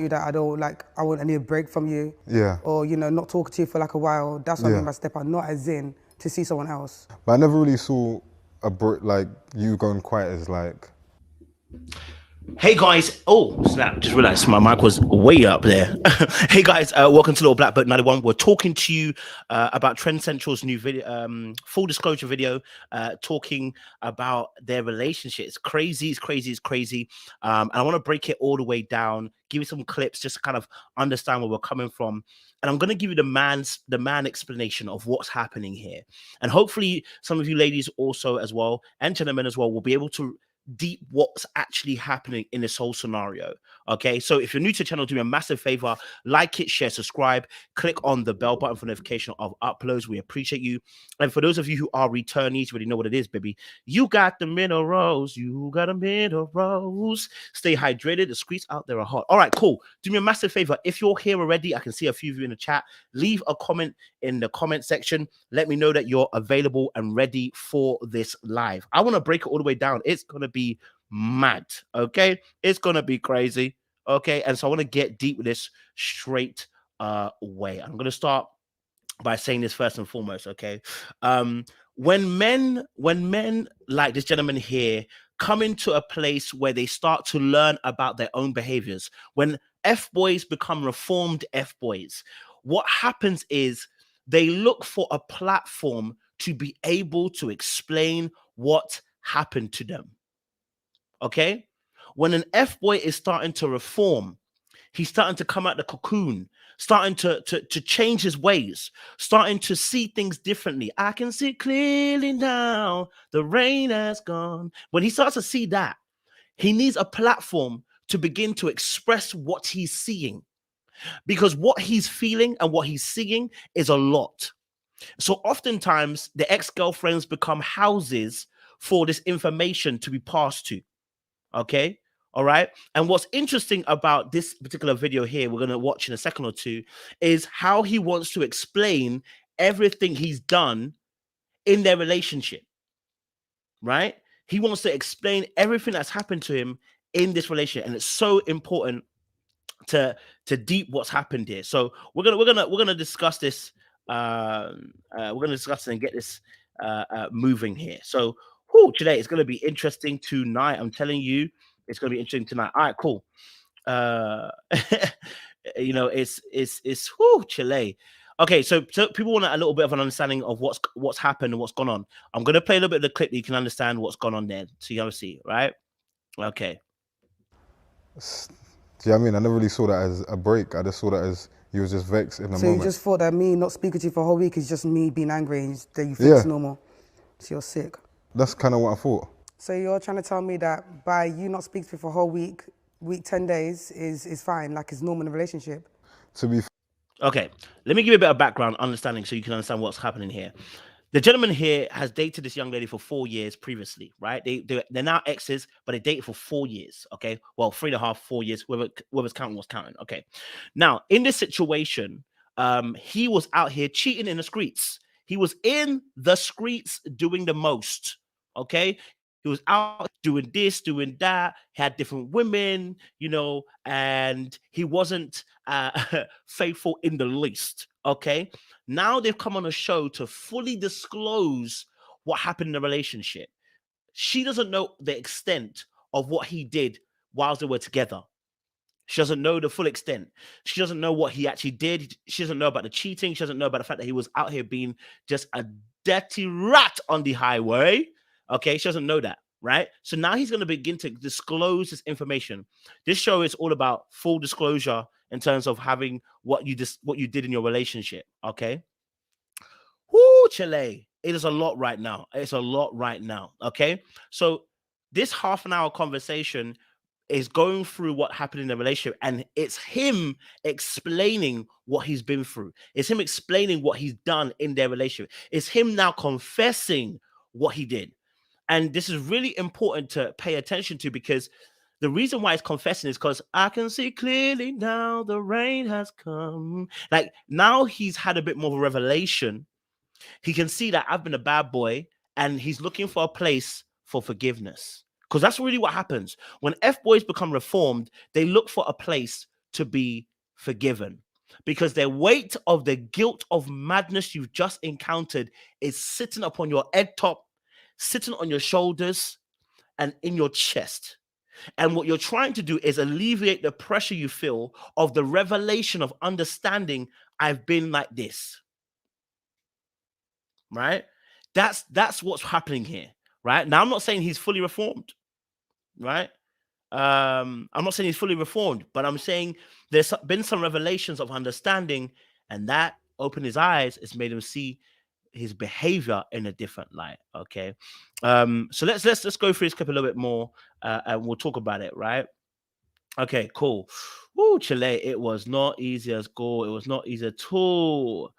you that I want any break from you. Yeah. Or, you know, not talking to you for like a while. That's what I mean by step out, not as in to see someone else. But I never really saw like you going quiet as like. Hey guys, oh snap, just realized my mic was way up there. Hey guys, welcome to Little Black Book 91. We're talking to you about Trend Central's new video, full disclosure video, talking about their relationship. It's crazy. And I want to break it all the way down, give you some clips, just to kind of understand where we're coming from. And I'm going to give you the man explanation of what's happening here. And hopefully some of you ladies also as well, and gentlemen as well, will be able to deep what's actually happening in this whole scenario. Okay, so if you're new to the channel, do me a massive favor, like it, share, subscribe, click on the bell button for notification of uploads. We appreciate you. And for those of you who are returnees, you already know what it is, baby. You got the minerals. Stay hydrated. The streets out there are hot. All right, cool. Do me a massive favor. If you're here already, I can see a few of you in the chat. Leave a comment in the comment section. Let me know that you're available and ready for this live. I want to break it all the way down. It's gonna be mad, okay? It's gonna be crazy, okay? And so I want to get deep with this straight away. I'm gonna start by saying this first and foremost, okay? When men like this gentleman here come into a place where they start to learn about their own behaviors, when F-boys become reformed F-boys, what happens is they look for a platform to be able to explain what happened to them. Okay, when an F-boy is starting to reform, he's starting to come out the cocoon, starting to change his ways, starting to see things differently. I can see clearly now, the rain has gone. When he starts to see that, he needs a platform to begin to express what he's seeing, because what he's feeling and what he's seeing is a lot. So oftentimes the ex-girlfriends become houses for this information to be passed to. Okay, all right. And what's interesting about this particular video here, we're going to watch in a second or two, is how he wants to explain everything he's done in their relationship, right? He wants to explain everything that's happened to him in this relationship, and it's so important to deep what's happened here. So we're gonna discuss this. We're gonna discuss and get this moving here. So today it's gonna be interesting tonight. I'm telling you, it's gonna be interesting tonight. All right, cool. You know, it's Chile. Okay, so people want a little bit of an understanding of what's happened and what's gone on. I'm gonna play a little bit of the clip. You can understand what's gone on there. So you have to see, right? Okay. Do you know what I mean? I never really saw that as a break. I just saw that as you was just vexed in the moment. So you just thought that me not speaking to you for a whole week is just me being angry and that you think it's normal? So you're sick? That's kind of what I thought. So you're trying to tell me that by you not speaking to me for a whole week, 10 days is fine, like it's normal in a relationship? To be okay, let me give you a bit of background understanding so you can understand what's happening here. The gentleman here has dated this young lady for 4 years previously, right? They're now exes, but they dated for 4 years, okay? Well, 3.5, 4 years, whoever's counting was counting, okay? Now, in this situation, he was out here cheating in the streets. He was in the streets doing the most, okay? He was out doing this, doing that, he had different women, you know, and he wasn't faithful in the least, okay? Now they've come on a show to fully disclose what happened in the relationship. She doesn't know the extent of what he did whilst they were together. She doesn't know the full extent. She doesn't know what he actually did. She doesn't know about the cheating. She doesn't know about the fact that he was out here being just a dirty rat on the highway. Okay, she doesn't know that, right? So now he's going to begin to disclose this information. This show is all about full disclosure in terms of having what you did in your relationship. Okay. Whoo, Chile. It is a lot right now. It's a lot right now. Okay. So this half an hour conversation is going through what happened in the relationship, and it's him explaining what he's been through. It's him explaining what he's done in their relationship. It's him now confessing what he did. And this is really important to pay attention to, because the reason why he's confessing is because I can see clearly now the rain has come. Like now he's had a bit more of a revelation. He can see that I've been a bad boy, and he's looking for a place for forgiveness. Because that's really what happens. When F-boys become reformed, they look for a place to be forgiven, because the weight of the guilt of madness you've just encountered is sitting upon your head top, sitting on your shoulders and in your chest. And what you're trying to do is alleviate the pressure you feel of the revelation of understanding I've been like this. Right? That's what's happening here. Right? Now, I'm not saying he's fully reformed. Right? I'm not saying he's fully reformed, but I'm saying there's been some revelations of understanding, and that opened his eyes. It's made him see his behavior in a different light. Okay. So let's go through this clip a little bit more, and we'll talk about it. Right? Okay. Cool. Woo, Chile. It was not easy as go. It was not easy at all.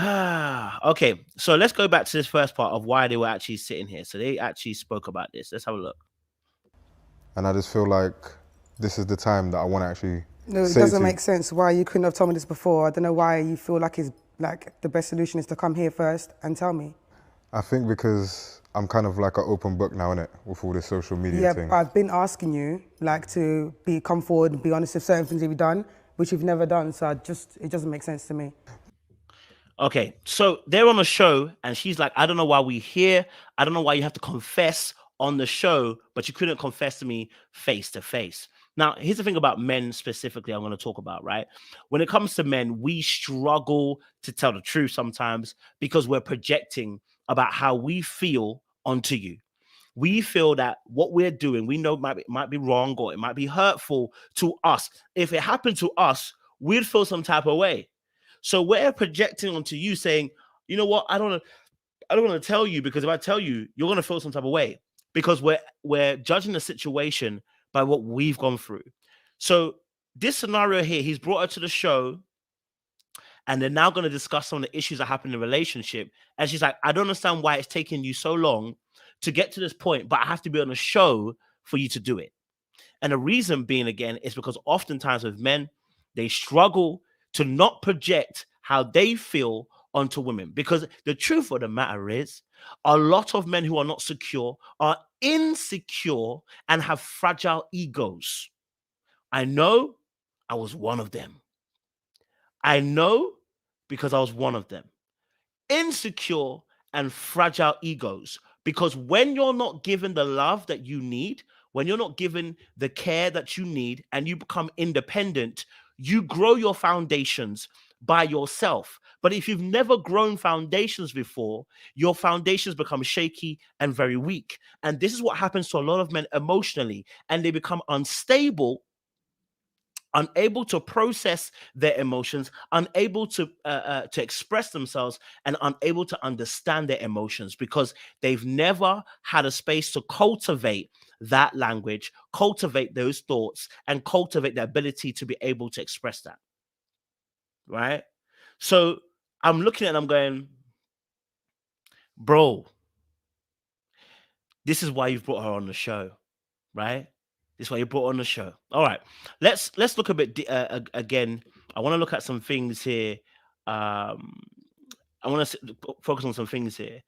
Okay. So let's go back to this first part of why they were actually sitting here. So they actually spoke about this. Let's have a look. And I just feel like this is the time that I want to actually No, it say doesn't to make sense why you couldn't have told me this before. I don't know why you feel like the best solution is to come here first and tell me. I think because I'm kind of like an open book now, innit, with all this social media thing. Yeah, I've been asking you to come forward and be honest with certain things that you've done, which you've never done. So it doesn't make sense to me. Okay, so they're on a show, and she's like, I don't know why we're here. I don't know why you have to confess on the show, but you couldn't confess to me face to face. Now, here's the thing about men specifically I'm going to talk about, right? When it comes to men, we struggle to tell the truth sometimes because we're projecting about how we feel onto you. We feel that what we're doing, we know might be wrong, or it might be hurtful to us. If it happened to us, we'd feel some type of way. So we're projecting onto you saying, you know what, I don't want to tell you, because if I tell you, you're going to feel some type of way, because we're judging the situation by what we've gone through. So this scenario here, he's brought her to the show, and they're now going to discuss some of the issues that happen in the relationship. And she's like, I don't understand why it's taking you so long to get to this point, but I have to be on a show for you to do it. And the reason being, again, is because oftentimes with men, they struggle to not project how they feel onto women. Because the truth of the matter is, a lot of men who are not secure are insecure and have fragile egos. I know I was one of them. I know because I was one of them. Insecure and fragile egos. Because when you're not given the love that you need, when you're not given the care that you need, and you become independent, you grow your foundations by yourself. But if you've never grown foundations before, your foundations become shaky and very weak. And this is what happens to a lot of men emotionally, and they become unstable, unable to process their emotions, unable to express themselves, and unable to understand their emotions, because they've never had a space to cultivate that language, cultivate those thoughts, and cultivate the ability to be able to express that. Right? So I'm looking at it and I'm going, bro, this is why you've brought her on the show, right? This is why you brought her on the show. All right, let's look a bit again. I want to look at some things here. I want to focus on some things here.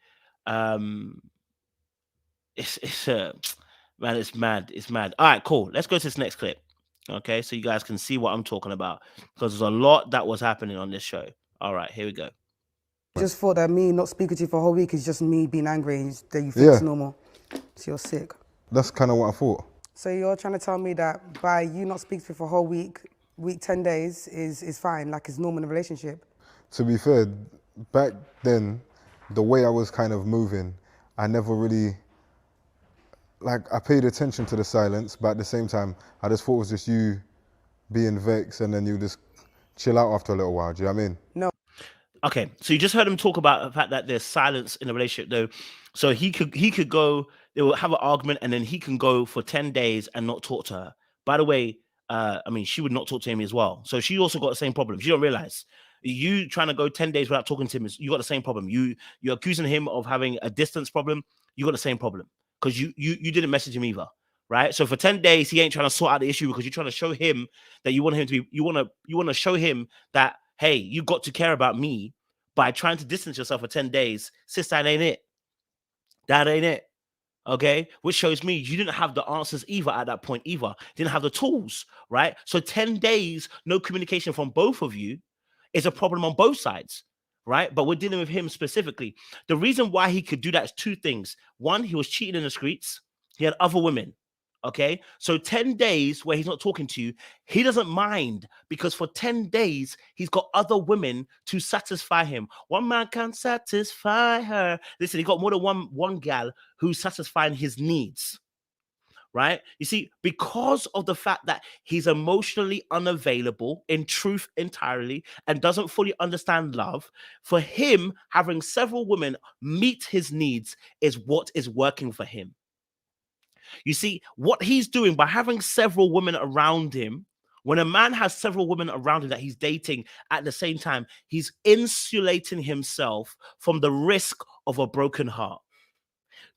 It's man, it's mad. It's mad. All right, cool. Let's go to this next clip. Okay, so you guys can see what I'm talking about, because there's a lot that was happening on this show. All right, here we go. I just thought that me not speaking to you for a whole week is just me being angry, and that you think it's normal. So you're sick. That's kind of what I thought. So you're trying to tell me that by you not speaking to me for a whole week, 10 days is fine, like it's normal in a relationship? To be fair, back then, the way I was kind of moving, I never really, I paid attention to the silence, but at the same time, I just thought it was just you being vexed, and then you just chill out after a little while. Do you know what I mean? No. Okay, so you just heard him talk about the fact that there's silence in a relationship, though. So he could go, they will have an argument, and then he can go for 10 days and not talk to her. By the way, I mean, she would not talk to him as well. So she also got the same problem. She don't realize. You trying to go 10 days without talking to him, you got the same problem. You're accusing him of having a distance problem. You got the same problem, because you didn't message him either, right? So for 10 days, he ain't trying to sort out the issue, because you're trying to show him that you want him to be, you want to show him that, hey, you got to care about me by trying to distance yourself for 10 days. Sis, that ain't it. That ain't it. Okay, which shows me you didn't have the answers either at that point either. Didn't have the tools, right? So 10 days, no communication from both of you is a problem on both sides, right? But we're dealing with him specifically. The reason why he could do that is two things. One, he was cheating in the streets. He had other women. Okay, so 10 days where he's not talking to you, he doesn't mind, because for 10 days he's got other women to satisfy him. One man can't satisfy her. Listen, he got more than one gal who's satisfying his needs, right? You see, because of the fact that he's emotionally unavailable in truth entirely and doesn't fully understand love, for him, having several women meet his needs is what is working for him. You see, what he's doing by having several women around him, when a man has several women around him that he's dating at the same time, he's insulating himself from the risk of a broken heart.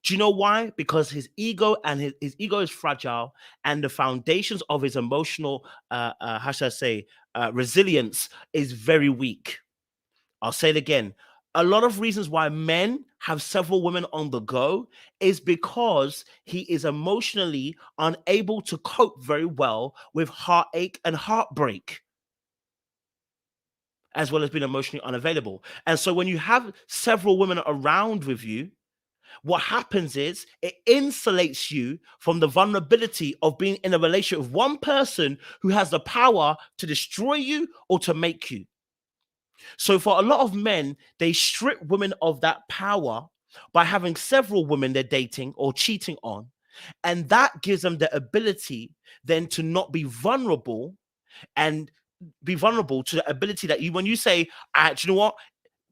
Do you know why? Because his ego and his ego is fragile, and the foundations of his emotional, how should I say, resilience is very weak. I'll say it again. A lot of reasons why men have several women on the go is because he is emotionally unable to cope very well with heartache and heartbreak, as well as being emotionally unavailable. And so when you have several women around with you, what happens is it insulates you from the vulnerability of being in a relationship with one person who has the power to destroy you or to make you. So for a lot of men, they strip women of that power by having several women they're dating or cheating on. And that gives them the ability then to not be vulnerable, and be vulnerable to the ability that when you say, do you know what?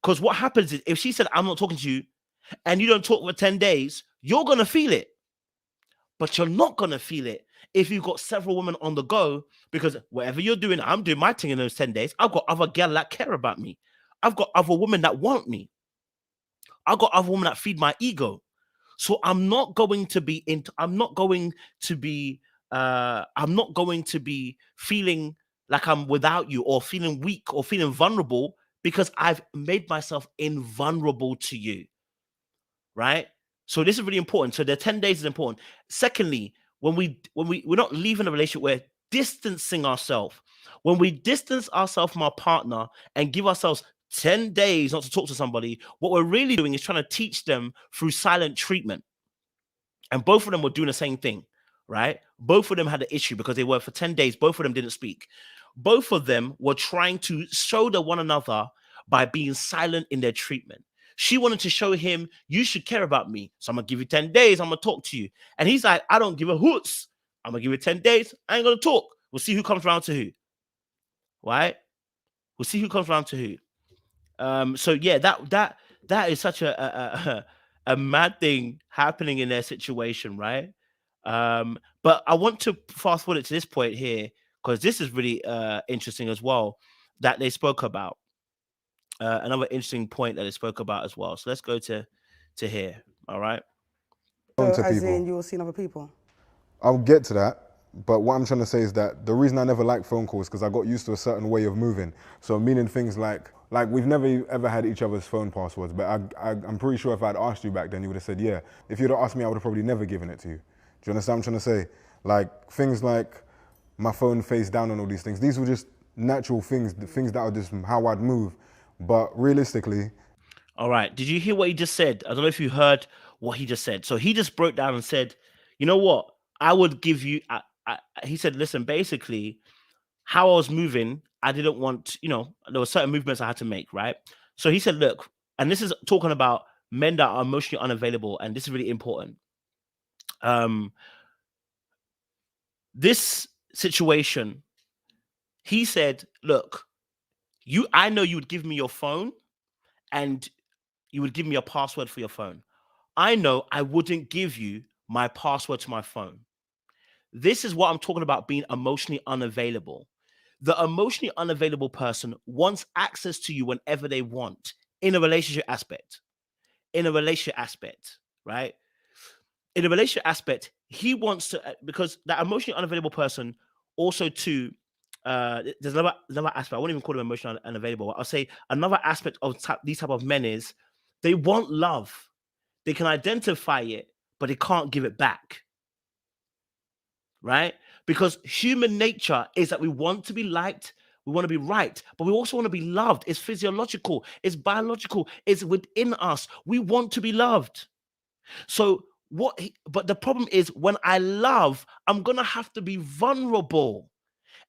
Because what happens is if she said, I'm not talking to you, and you don't talk for 10 days, you're going to feel it. But you're not going to feel it if you've got several women on the go, because whatever you're doing, I'm doing my thing in those 10 days. I've got other girls that care about me. I've got other women that want me. I've got other women that feed my ego. So I'm not going to be feeling like I'm without you, or feeling weak, or feeling vulnerable, because I've made myself invulnerable to you. Right? So this is really important. So the 10 days is important. Secondly, when we're not leaving a relationship, we're distancing ourselves. When we distance ourselves from our partner and give ourselves 10 days not to talk to somebody, what we're really doing is trying to teach them through silent treatment. And both of them were doing the same thing, right? Both of them had an issue because they were for 10 days. Both of them didn't speak. Both of them were trying to shoulder one another by being silent in their treatment. She wanted to show him, you should care about me. So I'm going to give you 10 days. I'm going to talk to you. And he's like, I don't give a hoots. I'm going to give you 10 days. I ain't going to talk. We'll see who comes around to who. Right? We'll see who comes around to who. So yeah, that is such a mad thing happening in their situation, right? But I want to fast forward to this point here, because this is really interesting as well, that they spoke about. Another interesting point that they spoke about as well. So let's go to here. All right. So To as people. in you will see other people? I'll get to that, but what I'm trying to say is that the reason I never liked phone calls because I got used to a certain way of moving. So meaning things like we've never ever had each other's phone passwords, but I'm pretty sure if I'd asked you back then, you would have said yeah. If you'd have asked me, I would have probably never given it to you. Do you understand what I'm trying to say? Like things like my phone face down and all these things. These were just natural things, the things that are just how I'd move. But realistically, all right. Did you hear what he just said? I don't know if you heard what he just said. So he just broke down and said, you know what? I would give you, he said, listen, basically, how I was moving, I didn't want, there were certain movements I had to make, right? So he said, look, and this is talking about men that are emotionally unavailable, and this is really important. This situation, he said, look, I know you would give me your phone and you would give me a password for your phone. I know I wouldn't give you my password to my phone. This is what I'm talking about, being emotionally unavailable. The emotionally unavailable person wants access to you whenever they want in a relationship aspect. In a relationship aspect, right? In a relationship aspect, he wants to, because that emotionally unavailable person also too, there's another aspect. I won't even call them emotionally unavailable. I'll say another aspect of these type of men is they want love. They can identify it, but they can't give it back. Right? Because human nature is that we want to be liked, we want to be right, but we also want to be loved. It's physiological, it's biological, it's within us. We want to be loved. So but the problem is when I love, I'm going to have to be vulnerable.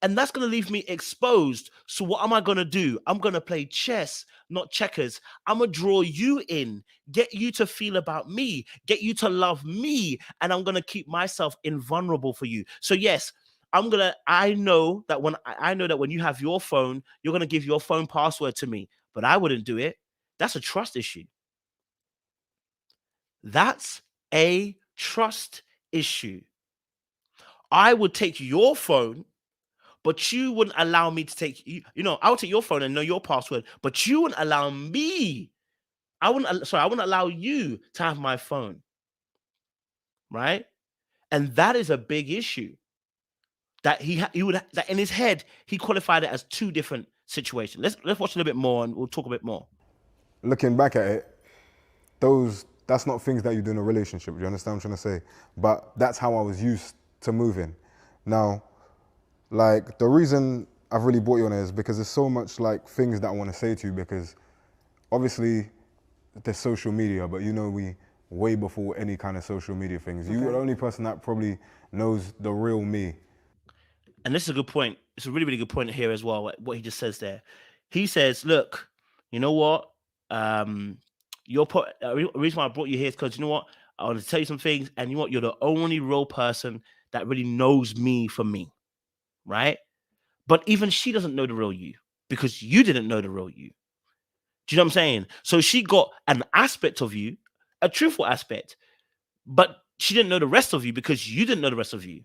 And that's going to leave me exposed. So what am I going to do? I'm going to play chess, not checkers. I'm going to draw you in, get you to feel about me, get you to love me. And I'm going to keep myself invulnerable for you. So yes, I know that when you have your phone, you're going to give your phone password to me, but I wouldn't do it. That's a trust issue. That's a trust issue. I would take your phone, but you wouldn't allow me to take I would take your phone and know your password, but you wouldn't allow me. I wouldn't allow you to have my phone. Right? And that is a big issue. That that in his head, he qualified it as two different situations. Let's watch a little bit more and we'll talk a bit more. Looking back at it, that's not things that you do in a relationship. You understand what I'm trying to say? But that's how I was used to moving. Now, like, the reason I've really brought you on it is because there's so much like things that I want to say to you, because obviously there's social media, but we way before any kind of social media things. You're the only person that probably knows the real me. And this is a good point. It's a really, really good point here as well, what he just says there. He says, look, you know what? The reason why I brought you here is because, you know what? I want to tell you some things, and you know what? You're the only real person that really knows me for me, right? But even she doesn't know the real you because you didn't know the real you. Do you know what I'm saying? So she got an aspect of you, a truthful aspect, but she didn't know the rest of you because you didn't know the rest of you.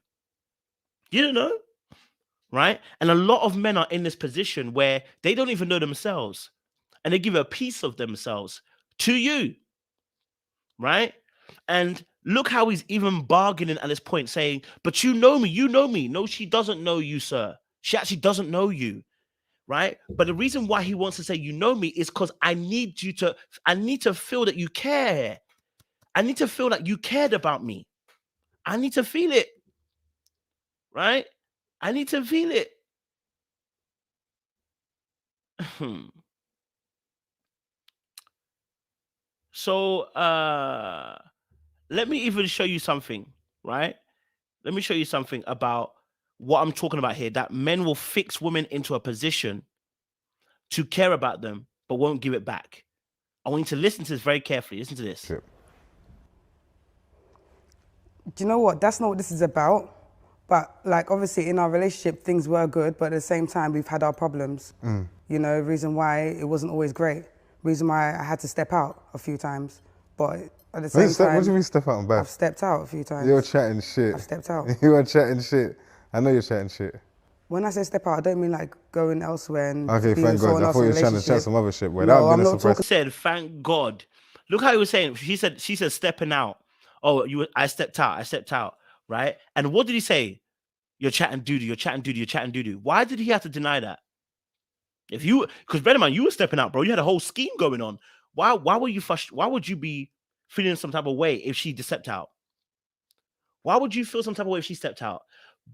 You didn't know, right? And a lot of men are in this position where they don't even know themselves, and they give a piece of themselves to you, right? And look how he's even bargaining at this point, saying, but you know me, you know me. No, she doesn't know you, sir. She actually doesn't know you, right? But the reason why he wants to say you know me is because I need to feel that you care. I need to feel that you cared about me. I need to feel it, right? I need to feel it. So let me even show you something, right? Let me show you something about what I'm talking about here, that men will fix women into a position to care about them, but won't give it back. I want you to listen to this very carefully. Listen to this. Yep. Do you know what? That's not what this is about. But like, obviously in our relationship, things were good, but at the same time, we've had our problems. Reason why it wasn't always great. Reason why I had to step out a few times. But at the same time, what do you mean step out and back? I've stepped out a few times. You're chatting shit. I've stepped out. You are chatting shit. I know you're chatting shit. When I say step out, I don't mean like going elsewhere and Okay, being thank with someone God. I thought you were else's trying to chat relationship. some other shit. Well, No, that would I'm have been a not surprise. talking. Said, thank God. Look how he was saying. He said stepping out. Oh, I stepped out, right? And what did he say? You're chatting doo-doo, you're chatting doo-doo, you're chatting doo-doo. Why did he have to deny that? Because bear in mind, you were stepping out, bro. You had a whole scheme going on. Why were you why would you be feeling some type of way if she stepped out? Why would you feel some type of way if she stepped out?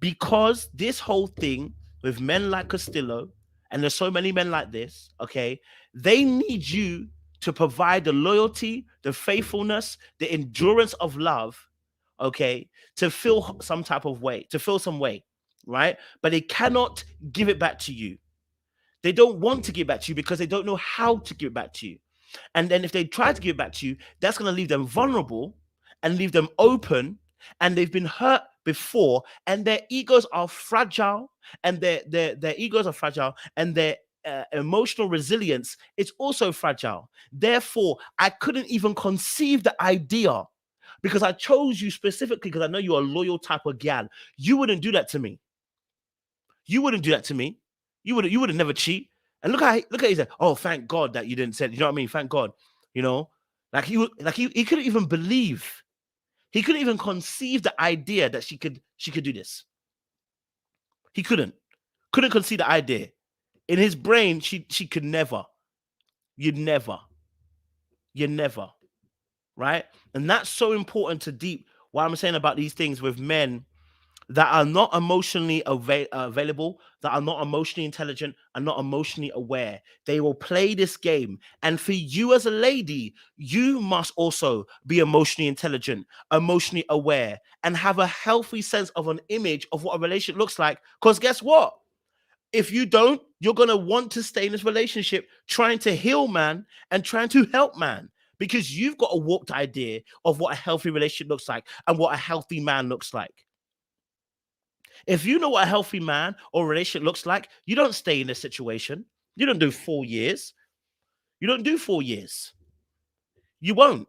Because this whole thing with men like Castillo, and there's so many men like this, okay, they need you to provide the loyalty, the faithfulness, the endurance of love, okay, to feel some type of way, to feel some way, right? But they cannot give it back to you. They don't want to give it back to you because they don't know how to give it back to you. And then if they try to give it back to you, that's going to leave them vulnerable and leave them open. And they've been hurt before, and their egos are fragile, and their egos are fragile, and their emotional resilience is also fragile. Therefore, I couldn't even conceive the idea, because I chose you specifically because I know you're a loyal type of gal. You wouldn't do that to me. You wouldn't do that to me. You would never cheat. And look how he said, "Oh, thank God that you didn't say it." You know what I mean? Thank God. You know, he couldn't even believe. He couldn't even conceive the idea that she could do this. He couldn't conceive the idea. In his brain, she could never. You never. right? And that's so important to deep what I'm saying about these things with men that are not emotionally available, that are not emotionally intelligent, and not emotionally aware. They will play this game. And for you as a lady, you must also be emotionally intelligent, emotionally aware, and have a healthy sense of an image of what a relationship looks like. Because guess what? If you don't, you're going to want to stay in this relationship trying to heal man and trying to help man, because you've got a warped idea of what a healthy relationship looks like and what a healthy man looks like. If you know what a healthy man or relationship looks like, you don't stay in this situation. You don't do 4 years. You don't do 4 years. You won't,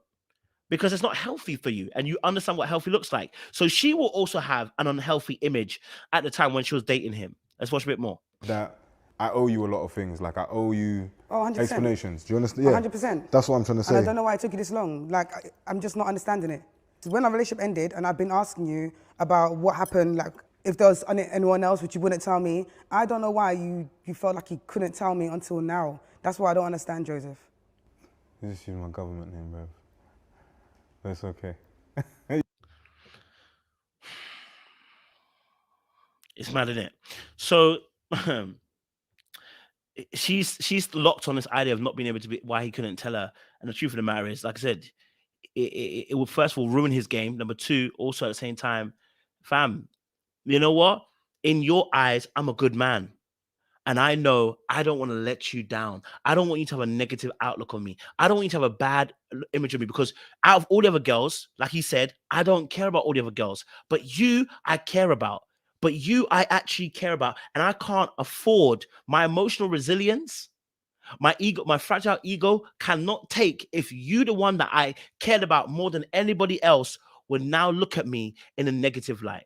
because it's not healthy for you, and you understand what healthy looks like. So she will also have an unhealthy image at the time when she was dating him. Let's watch a bit more. That I owe you a lot of things. Like I owe you 100%. explanations. Do you understand? Yeah, 100%. That's what I'm trying to say. And I don't know why it took you this long. Like, I'm just not understanding it. When our relationship ended, and I've been asking you about what happened, like if there was anyone else which you wouldn't tell me, I don't know why you felt like you couldn't tell me until now. That's what I don't understand, Joseph. You just use my government name, bro. But it's okay. It's mad, isn't it? So she's locked on this idea of not being able to be, why he couldn't tell her. And the truth of the matter is, like I said, it will first of all ruin his game. Number two, also at the same time, fam, you know what? In your eyes, I'm a good man. And I know I don't want to let you down. I don't want you to have a negative outlook on me. I don't want you to have a bad image of me, because out of all the other girls, like he said, I don't care about all the other girls. But you, I care about. But you, I actually care about. And I can't afford my emotional resilience. My ego, my fragile ego cannot take if you, the one that I cared about more than anybody else, would now look at me in a negative light.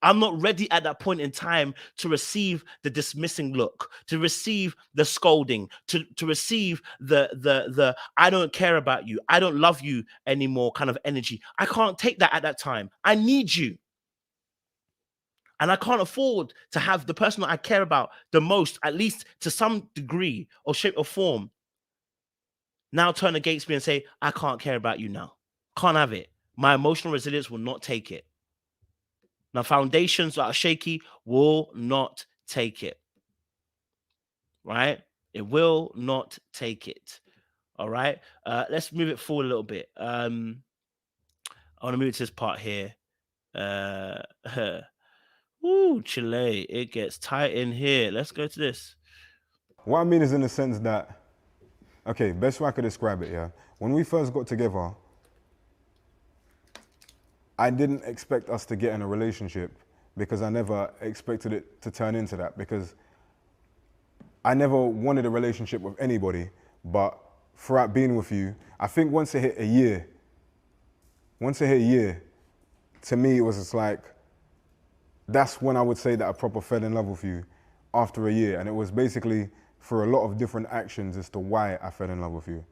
I'm not ready at that point in time to receive the dismissing look, to receive the scolding, to receive the I don't care about you, I don't love you anymore kind of energy. I can't take that at that time. I need you. And I can't afford to have the person that I care about the most, at least to some degree or shape or form, now turn against me and say, I can't care about you now. Can't have it. My emotional resilience will not take it. Now, foundations that are shaky will not take it. Right? It will not take it. All right. Let's move it forward a little bit. I want to move to this part here. Ooh, Chile. It gets tight in here. Let's go to this. What I mean is in the sense that, okay, best way I could describe it, yeah. When we first got together, I didn't expect us to get in a relationship because I never expected it to turn into that, because I never wanted a relationship with anybody. But throughout being with you, I think once it hit a year, to me it was just like, that's when I would say that I proper fell in love with you, after a year. And it was basically for a lot of different actions as to why I fell in love with you.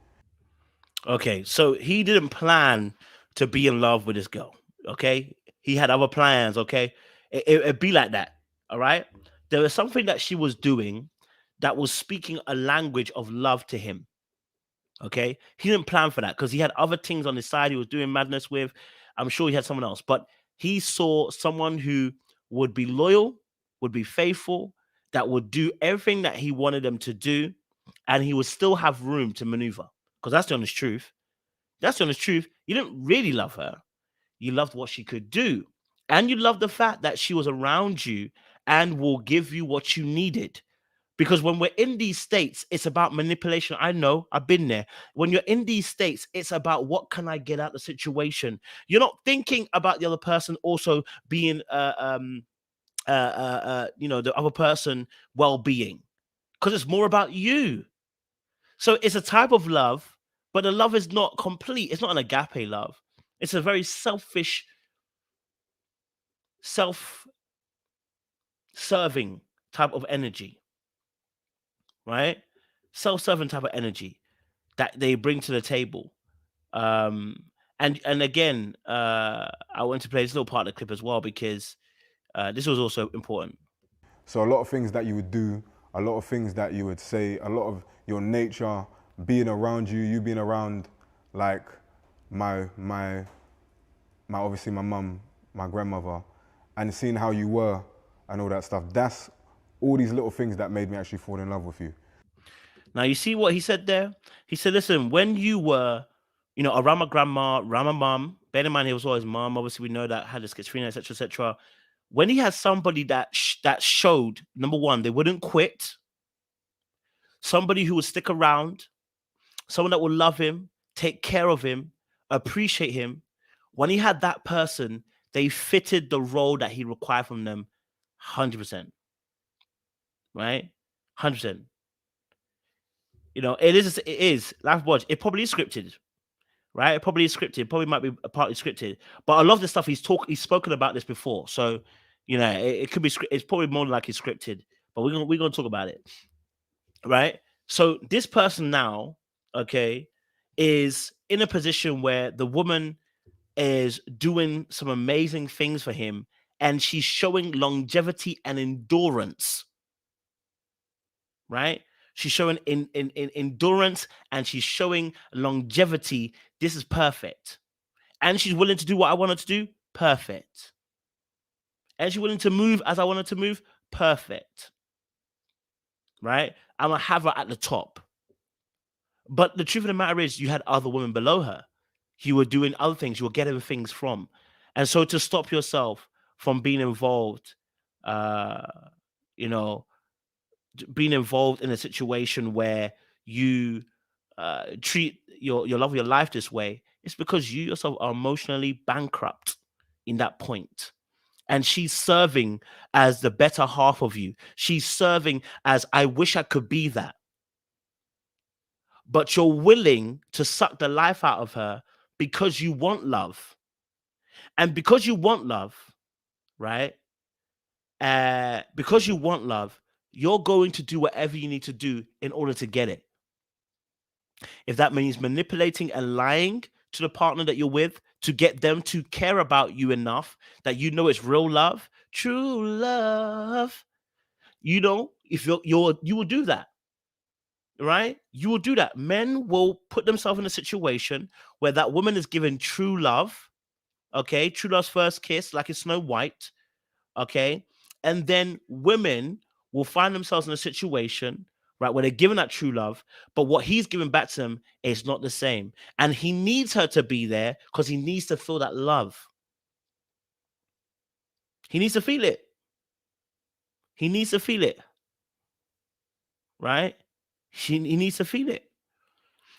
Okay, so he didn't plan to be in love with this girl. Okay, he had other plans. Okay, it'd be like that. All right, there was something that she was doing that was speaking a language of love to him. Okay, he didn't plan for that because he had other things on his side he was doing madness with. I'm sure he had someone else, but he saw someone who would be loyal, would be faithful, that would do everything that he wanted them to do, and he would still have room to maneuver. Because that's the honest truth. That's the honest truth. You didn't really love her. You loved what she could do. And you loved the fact that she was around you and will give you what you needed. Because when we're in these states, it's about manipulation. I know, I've been there. When you're in these states, it's about what can I get out of the situation. You're not thinking about the other person also being, the other person well-being, because it's more about you. So it's a type of love, but the love is not complete. It's not an agape love. It's a very selfish, self-serving type of energy, right? Self-serving type of energy that they bring to the table. And again, I want to play this little part of the clip as well, because this was also important. So a lot of things that you would do, a lot of things that you would say, a lot of your nature being around you, you being around like my obviously my mum, my grandmother, and seeing how you were and all that stuff. That's all these little things that made me actually fall in love with you. Now, you see what he said there? He said, listen, when you were, around my grandma, around my mom, bear in mind, he was always mom. Obviously, we know that had a schizophrenia, etc., etc. When he had somebody that showed, number one, they wouldn't quit, somebody who would stick around, someone that would love him, take care of him, appreciate him. When he had that person, they fitted the role that he required from them 100%. Right? 100%. It is. Life watch. It probably is scripted. Right? It probably is scripted. Probably might be partly scripted. But a lot of the stuff he's spoken about this before. So, it could be it's probably more like it's scripted. But we're gonna talk about it. Right? So this person now, okay, is in a position where the woman is doing some amazing things for him, and she's showing longevity and endurance. Right? She's showing in endurance, and she's showing longevity. This is perfect. And she's willing to do what I want her to do. Perfect. And she's willing to move as I want her to move. Perfect. Right? I'm going to have her at the top. But the truth of the matter is, you had other women below her. You were doing other things. You were getting things from. And so to stop yourself from being involved, being involved in a situation where you treat your love of your life this way, it's because you yourself are emotionally bankrupt in that point. And she's serving as the better half of you. She's serving as, I wish I could be that. But you're willing to suck the life out of her because you want love. And because you want love, right? Because you want love, you're going to do whatever you need to do in order to get it. If that means manipulating and lying to the partner that you're with to get them to care about you enough that you know it's real love, true love, if you will do that, right? You will do that. Men will put themselves in a situation where that woman is given true love, okay? True love's first kiss, like it's Snow White, okay? And then women will find themselves in a situation, right, where they're given that true love, but what he's giving back to them is not the same. And he needs her to be there because he needs to feel that love. He needs to feel it. He needs to feel it. Right? He needs to feel it.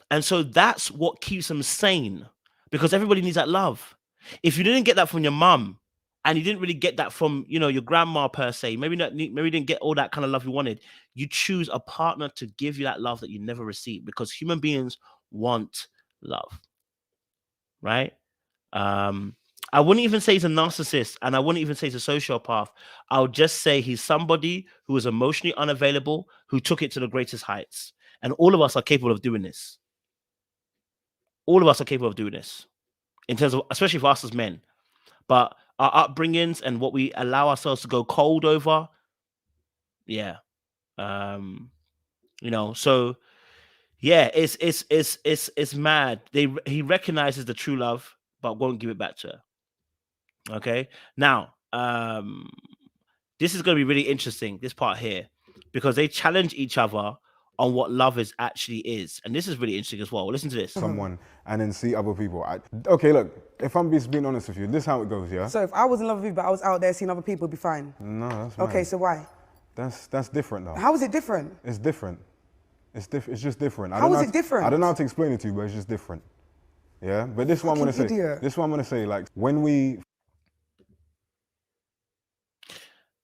And so that's what keeps him sane, because everybody needs that love. If you didn't get that from your mum, and you didn't really get that from, your grandma per se, maybe you didn't get all that kind of love you wanted, you choose a partner to give you that love that you never received, because human beings want love, right? I wouldn't even say he's a narcissist, and I wouldn't even say he's a sociopath. I would just say he's somebody who was emotionally unavailable, who took it to the greatest heights. And all of us are capable of doing this. All of us are capable of doing this, in terms of, especially for us as men. But our upbringings and what we allow ourselves to go cold over, yeah. So yeah, it's mad. He recognizes the true love, but won't give it back to her. Okay. Now, this is going to be really interesting, this part here, because they challenge each other on what love actually is. And this is really interesting as well. Listen to this. Someone and then see other people. Okay, look, if I'm being honest with you, this is how it goes, yeah? So if I was in love with you, but I was out there seeing other people, it'd be fine? No, that's okay, mad. So why? That's different though. How is it different? It's different. It's just different. How is it different? I don't know how to explain it to you, but it's just different. Yeah? But this is what I'm going to say. This is what I'm going to say. Like, when we...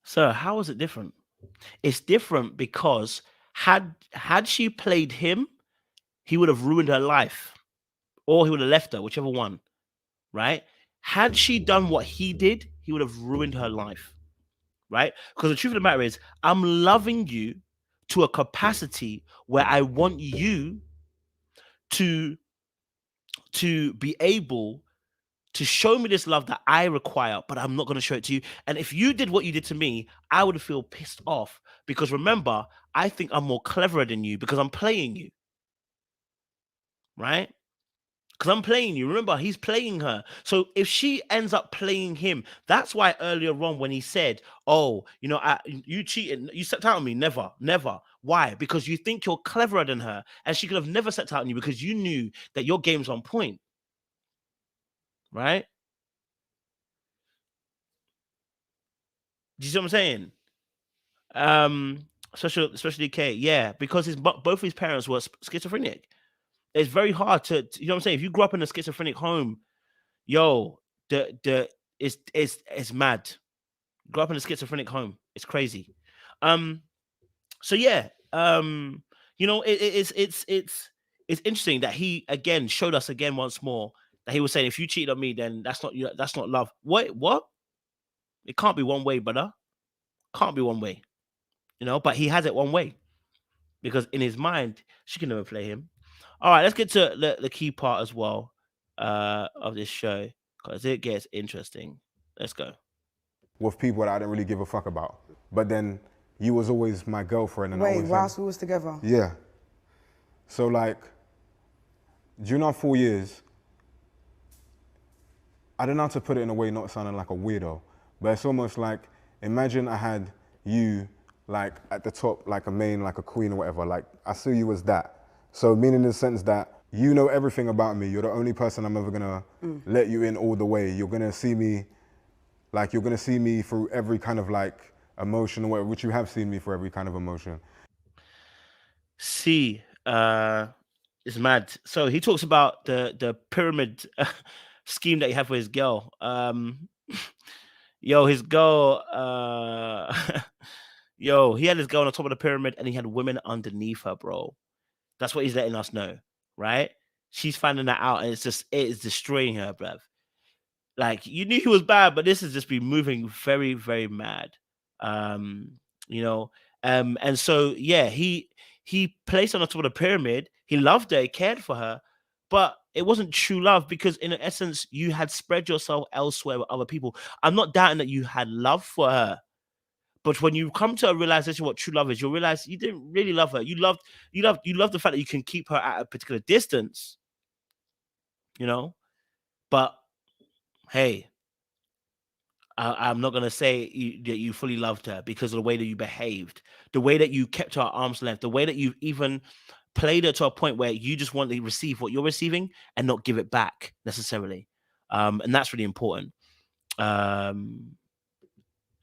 So how is it different? It's different because had she played him, he would have ruined her life, or he would have left her, whichever one, right? Had she done what he did, he would have ruined her life, right? Because the truth of the matter is, I'm loving you to a capacity where I want you to be able to show me this love that I require, but I'm not going to show it to you. And if you did what you did to me, I would feel pissed off, because remember, I think I'm more cleverer than you because I'm playing you, right? because I'm playing you. Remember, he's playing her. So if she ends up playing him, that's why earlier on when he said, "Oh, you know, you cheated, you stepped out on me." Never, never. Why? Because you think you're cleverer than her, and she could have never stepped out on you because you knew that your game's on point, right? Do you see what I'm saying? Especially K, yeah, because both his parents were schizophrenic. It's very hard to, you know what I'm saying. If you grew up in a schizophrenic home, yo, the it's mad. Grew up in a schizophrenic home, it's crazy. So yeah, you know, it's interesting that he again showed us again once more that he was saying if you cheat on me, then that's not love. What? It can't be one way, brother. Can't be one way. You know, but he has it one way because in his mind she can never play him. All right, let's get to the key part as well of this show because it gets interesting. Let's go. With people that I didn't really give a fuck about. But then you was always my girlfriend. And I Wait, always whilst we was together? Yeah. So like, during our 4 years, I don't know how to put it in a way not sounding like a weirdo, but it's almost like, imagine I had you like at the top, like a main, like a queen or whatever. Like I see you as that. So meaning in the sense that you know everything about me. You're the only person I'm ever gonna let you in all the way. You're gonna see me, like you're gonna see me through every kind of like emotion or whatever, which you have seen me for every kind of emotion. See, it's mad. So he talks about the pyramid scheme that he had for his girl. Yo, his girl, yo, he had his girl on the top of the pyramid and he had women underneath her, bro. That's what he's letting us know, right? She's finding that out, and it is destroying her, bruv. Like you knew he was bad, but this has just been moving very, very mad. You know, and so yeah, he placed on the top of the pyramid. He loved her, he cared for her, but it wasn't true love because in essence, you had spread yourself elsewhere with other people. I'm not doubting that you had love for her. But when you come to a realization what true love is, you'll realize you didn't really love her. You loved the fact that you can keep her at a particular distance, you know. But hey, I'm not gonna say that you fully loved her because of the way that you behaved, the way that you kept her at arm's length, the way that you even played her to a point where you just want to receive what you're receiving and not give it back necessarily, and that's really important.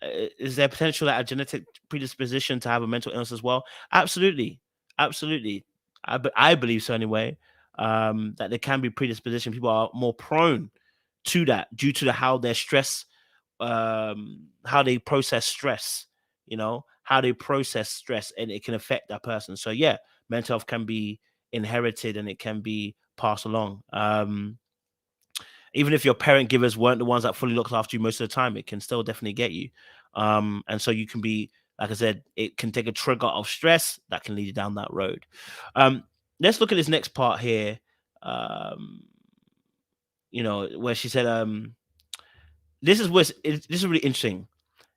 Is there potential that a genetic predisposition to have a mental illness as well? Absolutely, absolutely. I believe so anyway. That there can be predisposition. People are more prone to that due to how their stress, how they process stress. You know how they process stress, and it can affect that person. So yeah, mental health can be inherited and it can be passed along. Even if your parent givers weren't the ones that fully looked after you most of the time, it can still definitely get you. And so you can be, like I said, it can take a trigger of stress that can lead you down that road. Let's look at this next part here. You know, where she said, this is really interesting.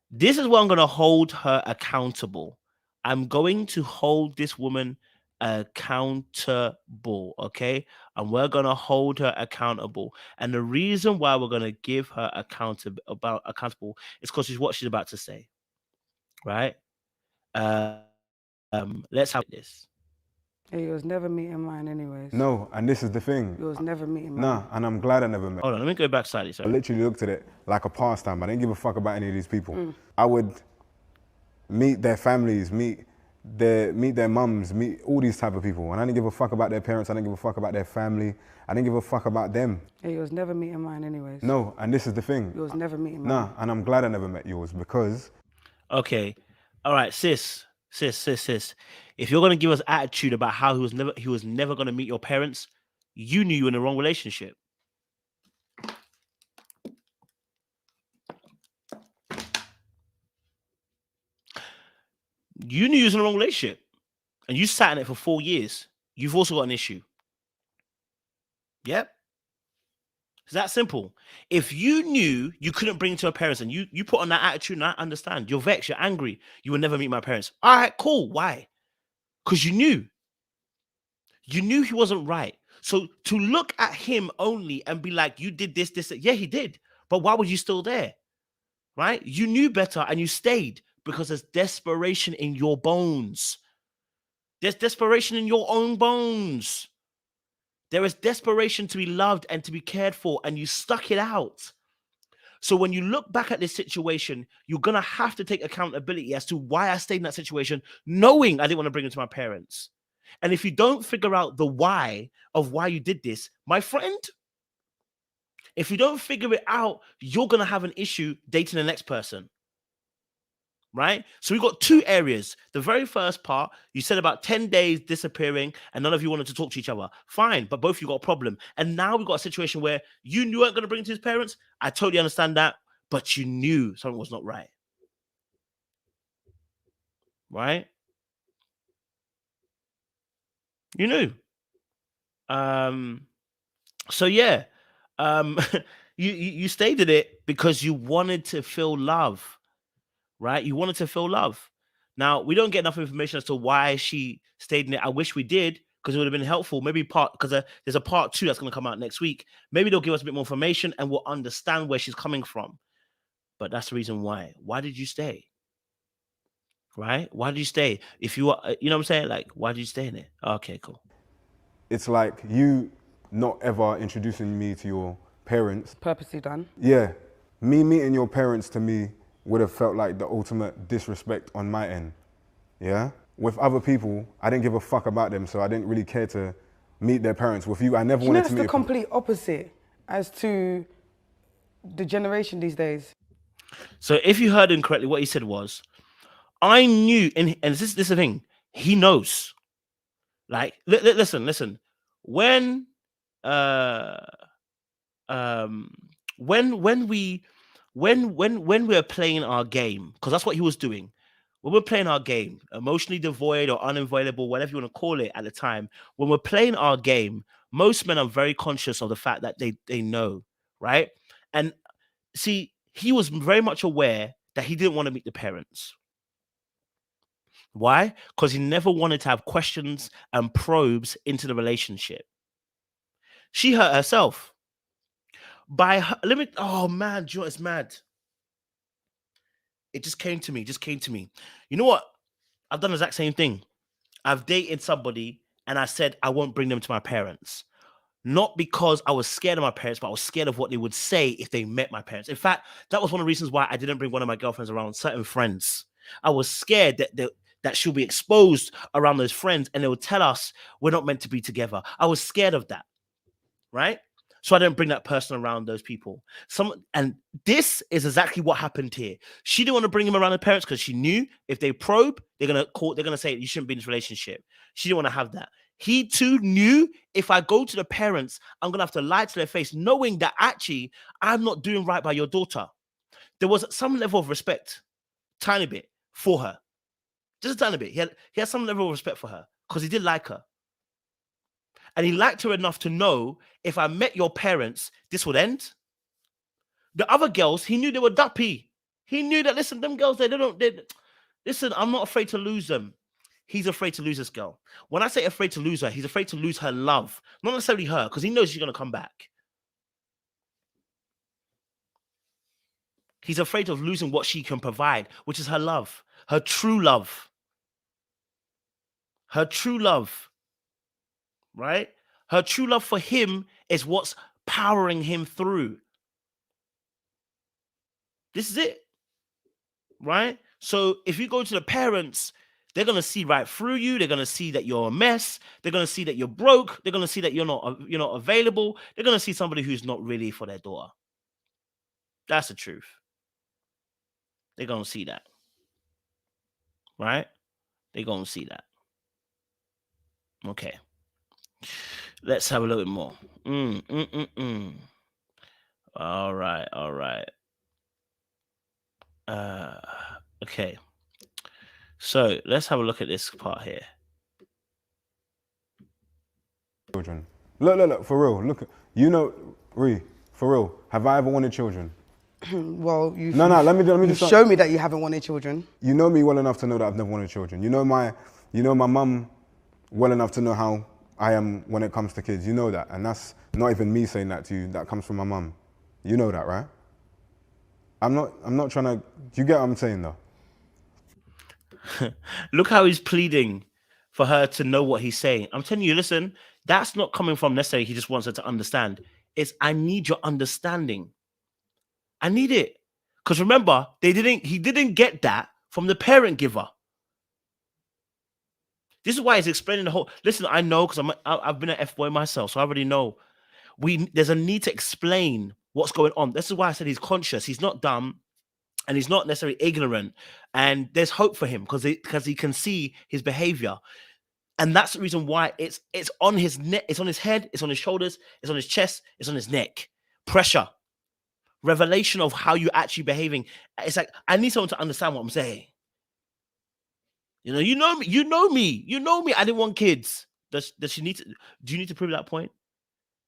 This is where I'm going to hold her accountable. I'm going to hold this woman accountable, okay? And we're going to hold her accountable. And the reason why we're going to give her accountable is because she's what she's about to say, right? Let's have this. Hey, you was never meeting mine anyways. No, and this is the thing. You was never meeting mine. Nah, and I'm glad I never met. Hold on, let me go back slightly. I Sorry. literally looked at it like a pastime. I didn't give a fuck about any of these people. I would meet their families, meet their mums, meet all these type of people. And I didn't give a fuck about their parents. I didn't give a fuck about their family. I didn't give a fuck about them. Hey, you was never meeting mine anyways. No, and this is the thing. You was never meeting mine. Nah, and I'm glad I never met yours because... Okay. All right, sis. If you're gonna give us attitude about how he was never gonna meet your parents, you knew you were in the wrong relationship. You knew you was in the wrong relationship, and you sat in it for 4 years. You've also got an issue. Yep. It's that simple. If you knew you couldn't bring to your parents and you put on that attitude, and I understand, you're vexed, you're angry, you will never meet my parents. All right, cool. Why? Because you knew he wasn't right. So to look at him only and be like, you did this, yeah, he did. But why were you still there? Right? You knew better and you stayed because there's desperation in your bones. There's desperation in your own bones. There is desperation to be loved and to be cared for, and you stuck it out. So when you look back at this situation, you're going to have to take accountability as to why I stayed in that situation, knowing I didn't want to bring it to my parents. And if you don't figure out the why of why you did this, my friend, if you don't figure it out, you're going to have an issue dating the next person. Right? So we've got two areas. The very first part, you said about 10 days disappearing and none of you wanted to talk to each other. Fine, but both of you got a problem. And now we've got a situation where you weren't going to bring it to his parents. I totally understand that, but you knew something was not right. Right? You knew. So yeah, you stayed in it because you wanted to feel love. Right? You wanted to feel love. Now, we don't get enough information as to why she stayed in it. I wish we did, because it would have been helpful. Maybe because there's a part 2 that's going to come out next week. Maybe they'll give us a bit more information and we'll understand where she's coming from. But that's the reason why. Why did you stay? Right? Why did you stay? If you are, you know what I'm saying? Like, why did you stay in it? Okay, cool. It's like you not ever introducing me to your parents. Purposely done. Yeah. Me meeting your parents to me would have felt like the ultimate disrespect on my end, yeah? With other people, I didn't give a fuck about them, so I didn't really care to meet their parents. With you, I never wanted to meet. That's the complete opposite as to the generation these days. So if you heard him correctly, what he said was, I knew, and this is the thing, he knows. Like, listen, when we're playing our game, because that's what he was doing. When we're playing our game, emotionally devoid or unavailable, whatever you want to call it at the time, when we're playing our game, most men are very conscious of the fact that they know, right? And see, he was very much aware that he didn't want to meet the parents. Why? Because he never wanted to have questions and probes into the relationship. She hurt herself. Oh man, Joe, it's mad. It just came to me. You know what? I've done the exact same thing. I've dated somebody and I said I won't bring them to my parents. Not because I was scared of my parents, but I was scared of what they would say if they met my parents. In fact, that was one of the reasons why I didn't bring one of my girlfriends around certain friends. I was scared that she'll be exposed around those friends and they will tell us we're not meant to be together. I was scared of that, right? So I didn't bring that person around those people. And this is exactly what happened here. She didn't want to bring him around her parents because she knew if they probe, they're gonna say you shouldn't be in this relationship. She didn't want to have that. He too knew if I go to the parents, I'm gonna have to lie to their face, knowing that actually I'm not doing right by your daughter. There was some level of respect, tiny bit, for her. Just a tiny bit. He had some level of respect for her because he did like her. And he liked her enough to know if I met your parents, this would end. The other girls, he knew they were duppy. He knew that, listen, them girls, listen, I'm not afraid to lose them. He's afraid to lose this girl. When I say afraid to lose her, he's afraid to lose her love. Not necessarily her, because he knows she's going to come back. He's afraid of losing what she can provide, which is her love, her true love. Her true love. Right? Her true love for him is what's powering him through. This is it. Right? So if you go to the parents, they're going to see right through you. They're going to see that you're a mess. They're going to see that you're broke. They're going to see that you're not available. They're going to see somebody who's not really for their daughter. That's the truth. They're going to see that. Right? They're going to see that. Okay. Let's have a little bit more. All right. Okay. So let's have a look at this part here. Children. Look, for real. Look, Ree, for real. Have I ever wanted children? Well, let me just show me that you haven't wanted children. You know me well enough to know that I've never wanted children. You know my mum well enough to know how I am when it comes to kids. You know that. And that's not even me saying that to you. That comes from my mum. You know that, right? I'm not trying to, do you get what I'm saying though? Look how he's pleading for her to know what he's saying. I'm telling you, listen, that's not coming from necessarily he just wants her to understand. It's I need your understanding. I need it. Because remember, he didn't get that from the parent giver. This is why he's explaining the whole. Listen, I know because I've been an F-boy myself, so I already know. There's a need to explain what's going on. This is why I said he's conscious. He's not dumb, and he's not necessarily ignorant. And there's hope for him because he can see his behavior, and that's the reason why it's on his neck, it's on his head, it's on his shoulders, it's on his chest, it's on his neck. Pressure, revelation of how you're actually behaving. It's like I need someone to understand what I'm saying. You know me. I didn't want kids. Does she need to? Do you need to prove that point?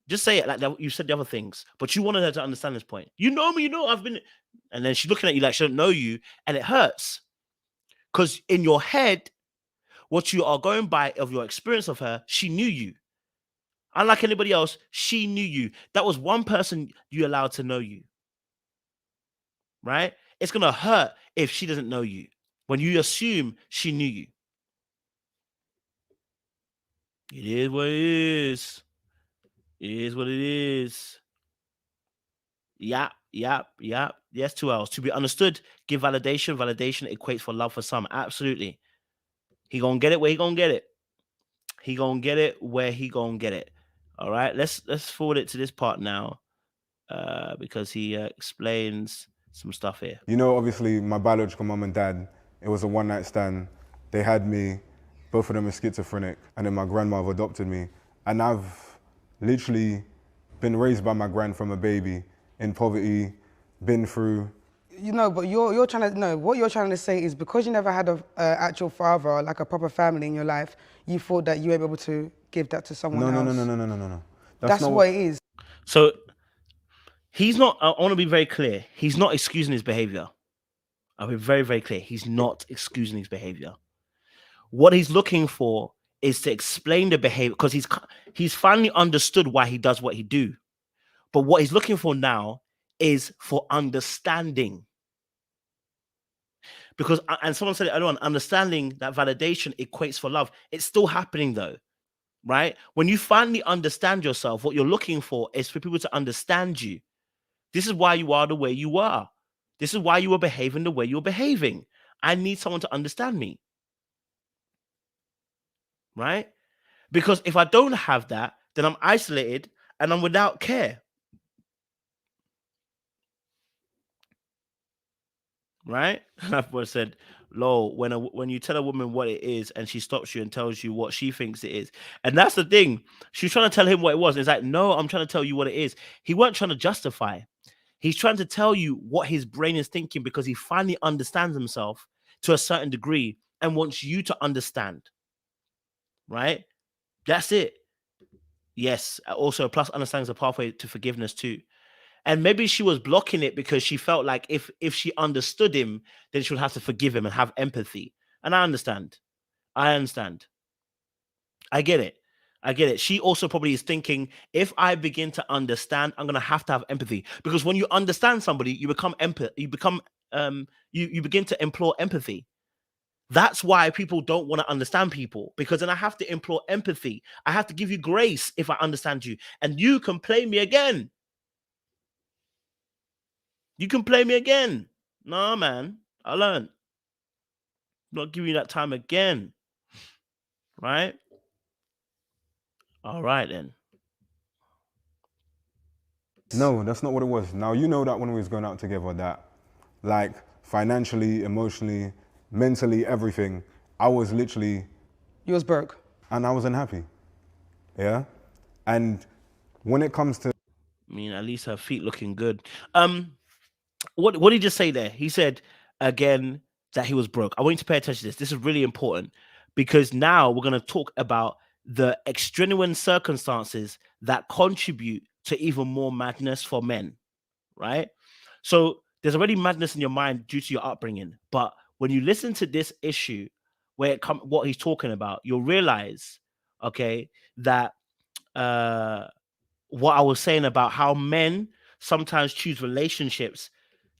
Just say it like that. You said the other things, but you wanted her to understand this point. You know me. I've been. And then she's looking at you like she don't know you, and it hurts because in your head, what you are going by of your experience of her, she knew you. Unlike anybody else, she knew you. That was one person you allowed to know you. Right? It's gonna hurt if she doesn't know you. When you assume she knew you. It is what it is. It is what it is. Yep. Yes, 2 hours. To be understood, give validation. Validation equates for love for some. Absolutely. He gonna get it where he gonna get it. He gonna get it where he gonna get it. All right. Let's forward it to this part now. Because he explains some stuff here. You know, obviously, my biological mum and dad, it was a one-night stand. They had me, both of them are schizophrenic, and then my grandmother adopted me. And I've literally been raised by my gran from a baby in poverty, been through. You know, but you're trying to no. What you're trying to say is because you never had a actual father or like a proper family in your life, you thought that you were able to give that to someone else. No. That's not what it is. So he's not. I want to be very clear. He's not excusing his behavior. I'll be very, very clear. He's not excusing his behavior. What he's looking for is to explain the behavior because he's finally understood why he does what he do. But what he's looking for now is for understanding. Because, and someone said it earlier on, understanding that validation equates for love. It's still happening though, right? When you finally understand yourself, what you're looking for is for people to understand you. This is why you are the way you are. This is why you are behaving the way you're behaving. I need someone to understand me. Right? Because if I don't have that, then I'm isolated and I'm without care. Right? I've said, Lol, when you tell a woman what it is and she stops you and tells you what she thinks it is. And that's the thing. She was trying to tell him what it was. And it's like, no, I'm trying to tell you what it is. He weren't trying to justify. He's trying to tell you what his brain is thinking because he finally understands himself to a certain degree and wants you to understand. Right? That's it. Yes. Also, plus understands the pathway to forgiveness too. And maybe she was blocking it because she felt like if she understood him, then she would have to forgive him and have empathy. And I understand. I get it. She also probably is thinking, if I begin to understand, I'm going to have empathy. Because when you understand somebody, you become you begin to implore empathy. That's why people don't want to understand people, because then I have to implore empathy. I have to give you grace if I understand you. And you can play me again. You can play me again. Nah, man. I learned. I'm not giving you that time again. Right? All right, then. No, that's not what it was. Now, you know that when we was going out together, that like financially, emotionally, mentally, everything, I was literally... You was broke. And I was unhappy. Yeah? And when it comes to... I mean, at least her feet looking good. What did he just say there? He said, again, that he was broke. I want you to pay attention to this. This is really important because now we're going to talk about the extraneous circumstances that contribute to even more madness for men, right? So there's already madness in your mind due to your upbringing. But when you listen to this issue, what he's talking about, you'll realize, okay, that what I was saying about how men sometimes choose relationships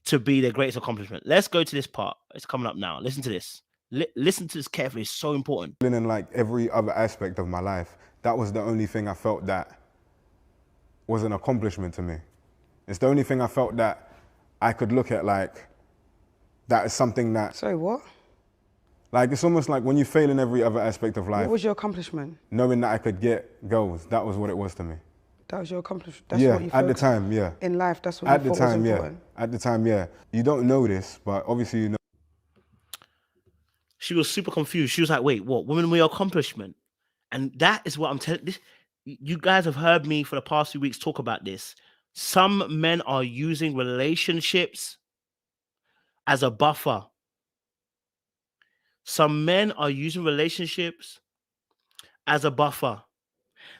to be their greatest accomplishment. Let's go to this part. It's coming up now. Listen to this. Listen to this carefully. It's so important. In like every other aspect of my life, that was the only thing I felt that was an accomplishment to me. It's the only thing I felt that I could look at like, that is something that... Sorry, what? Like, it's almost like when you fail in every other aspect of life. What was your accomplishment? Knowing that I could get girls, that was what it was to me. That was your accomplishment? That's Yeah, what you at the time, yeah. In life, that's what you thought was important? At the time, yeah. You don't know this, but obviously you know. She was super confused. She was like, wait, what? Women were your accomplishment? And that is what I'm telling this. You guys have heard me for the past few weeks talk about this. Some men are using relationships as a buffer. Some men are using relationships as a buffer.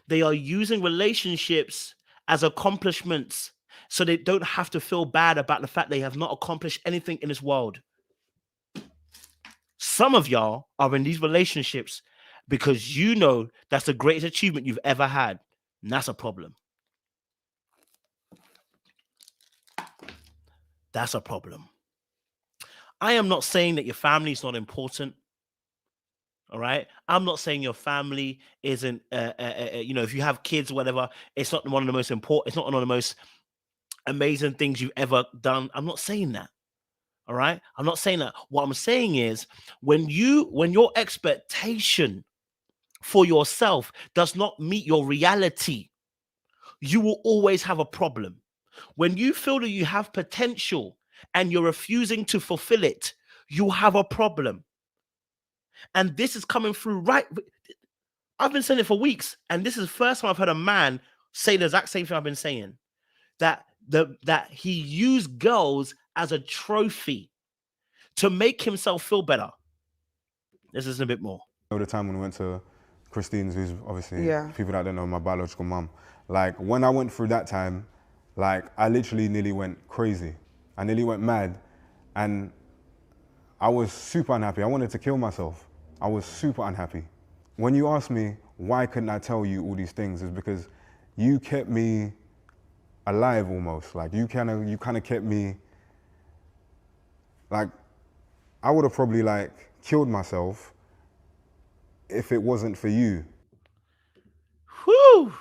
They are using relationships as accomplishments so they don't have to feel bad about the fact they have not accomplished anything in this world. Some of y'all are in these relationships because you know that's the greatest achievement you've ever had. And that's a problem. That's a problem. I am not saying that your family is not important. All right. I'm not saying your family isn't, if you have kids or whatever, it's not one of the most important, it's not one of the most amazing things you've ever done. I'm not saying that. All right. I'm not saying that. What I'm saying is when your expectation for yourself does not meet your reality, you will always have a problem. When you feel that you have potential and you're refusing to fulfill it, you have a problem. And this is coming through right. I've been saying it for weeks, and this is the first time I've heard a man say the exact same thing I've been saying. That he used girls as a trophy to make himself feel better. This is a bit more. The time when we went to Christine's, who's obviously, people that don't know, my biological mum. Like, when I went through that time, like, I literally nearly went crazy. I nearly went mad, and I was super unhappy. I wanted to kill myself. I was super unhappy. When you ask me, why couldn't I tell you all these things, is because you kept me alive almost. Like, you kind of kept me, like, I would have probably, like, killed myself if it wasn't for you. Whew.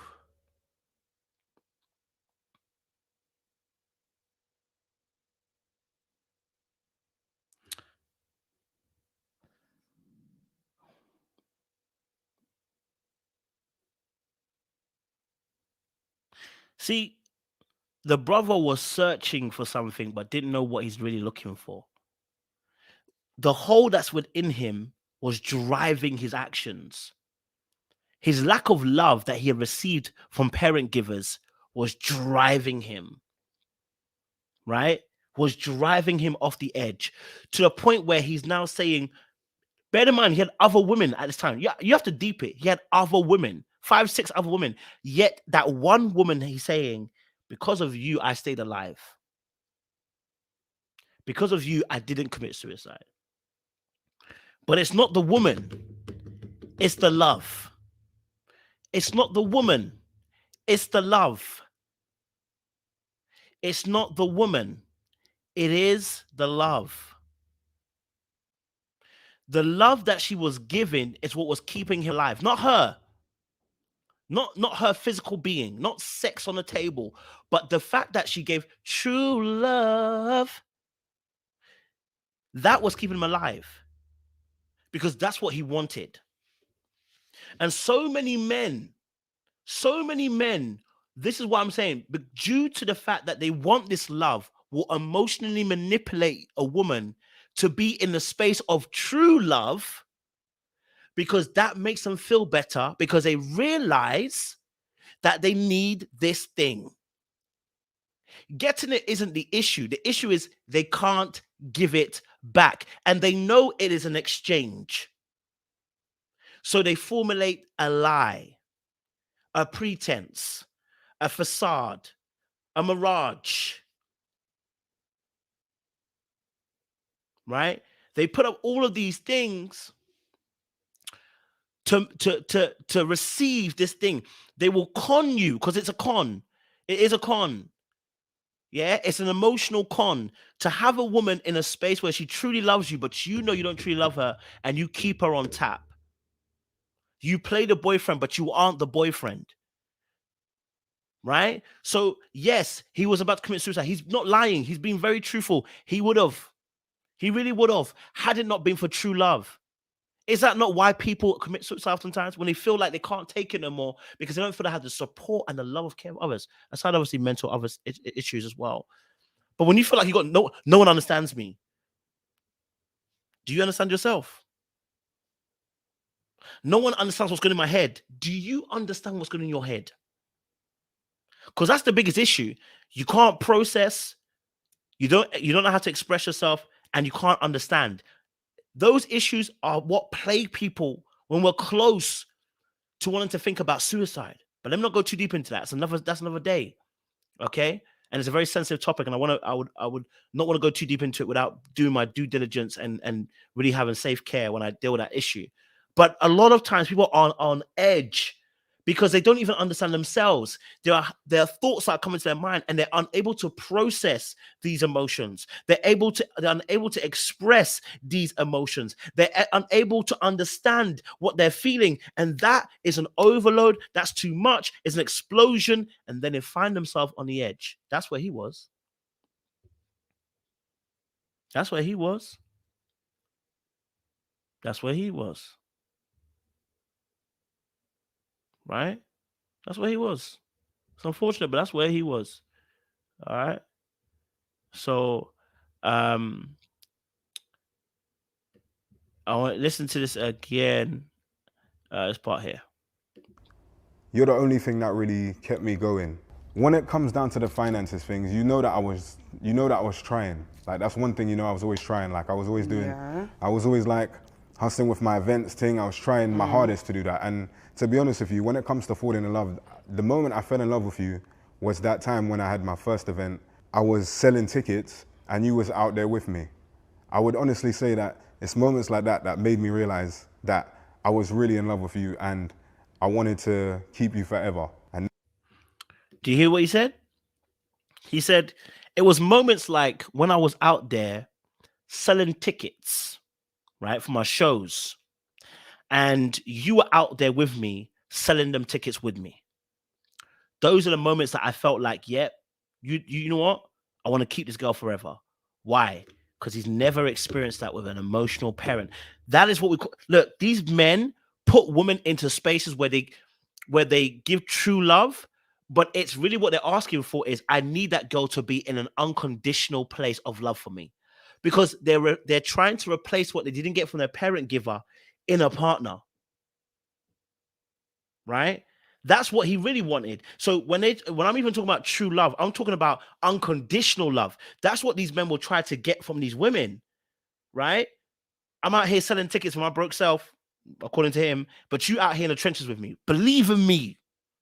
See, the brother was searching for something but didn't know what he's really looking for. The hole that's within him was driving his actions. His lack of love that he had received from parent givers was driving him, right? Was driving him off the edge to the point where he's now saying, bear in mind, he had other women at this time. Yeah, you have to deep it. He had other women, 5, 6 other women. Yet that one woman, he's saying, because of you, I stayed alive. Because of you, I didn't commit suicide. But it's not the woman. It's the love. It's not the woman. It's the love. It's not the woman. It is the love. The love that she was given is what was keeping him alive, not her. Not her physical being, not sex on the table, but the fact that she gave true love, that was keeping him alive. Because that's what he wanted. And so many men, this is what I'm saying, but due to the fact that they want this love, will emotionally manipulate a woman to be in the space of true love because that makes them feel better because they realize that they need this thing. Getting it isn't the issue. The issue is they can't give it back. And they know it is an exchange. So they formulate a lie, a pretense, a facade, a mirage. Right? They put up all of these things to receive this thing. They will con you, because it's a con. It is a con. Yeah, it's an emotional con to have a woman in a space where she truly loves you, but you know you don't truly love her, and you keep her on tap. You play the boyfriend, but you aren't the boyfriend. Right? So, yes, he was about to commit suicide. He's not lying. He's being very truthful. He would have. He really would have, had it not been for true love. Is that not why people commit suicide sometimes? When they feel like they can't take it no more, because they don't feel they have the support and the love of care of others. Aside, obviously, mental issues as well. But when you feel like you got no one understands me, do you understand yourself? No one understands what's going on in my head. Do you understand what's going on in your head? Because that's the biggest issue. You can't process. You don't know how to express yourself, and you can't understand. Those issues are what plague people when we're close to wanting to think about suicide. But let me not go too deep into that. That's another day. Okay? And it's a very sensitive topic, and I would not want to go too deep into it without doing my due diligence and really having safe care when I deal with that issue. But a lot of times people are on edge because they don't even understand themselves. There are thoughts that are coming to their mind, and they're unable to process these emotions. They're unable to express these emotions. They're unable to understand what they're feeling, and that is an overload. That's too much. It's an explosion, and then they find themselves on the edge. That's where he was. That's where he was. That's where he was. Right? That's where he was. It's unfortunate, but that's where he was. All right. So, I want to listen to this again. This part here. You're the only thing that really kept me going. When it comes down to the finances things, you know that I was trying. Like, that's one thing, I was always trying. Like, I was always doing, I was always like hustling with my events thing. I was trying my hardest to do that. And to be honest with you, when it comes to falling in love, the moment I fell in love with you was that time when I had my first event. I was selling tickets and you was out there with me. I would honestly say that it's moments like that that made me realize that I was really in love with you and I wanted to keep you forever. And do you hear what he said? He said, it was moments like when I was out there selling tickets, right, for my shows, and you were out there with me selling them tickets with me. Those are the moments that I felt like, yep, you know what? I want to keep this girl forever. Why? Because he's never experienced that with an emotional parent. That is what we call, look, these men put women into spaces where they give true love, but it's really what they're asking for is, I need that girl to be in an unconditional place of love for me, because they're trying to replace what they didn't get from their parent giver in a partner, right? That's what he really wanted. So when I'm even talking about true love, I'm talking about unconditional love. That's what these men will try to get from these women, right? I'm out here selling tickets for my broke self, according to him, but you out here in the trenches with me. Believe in me,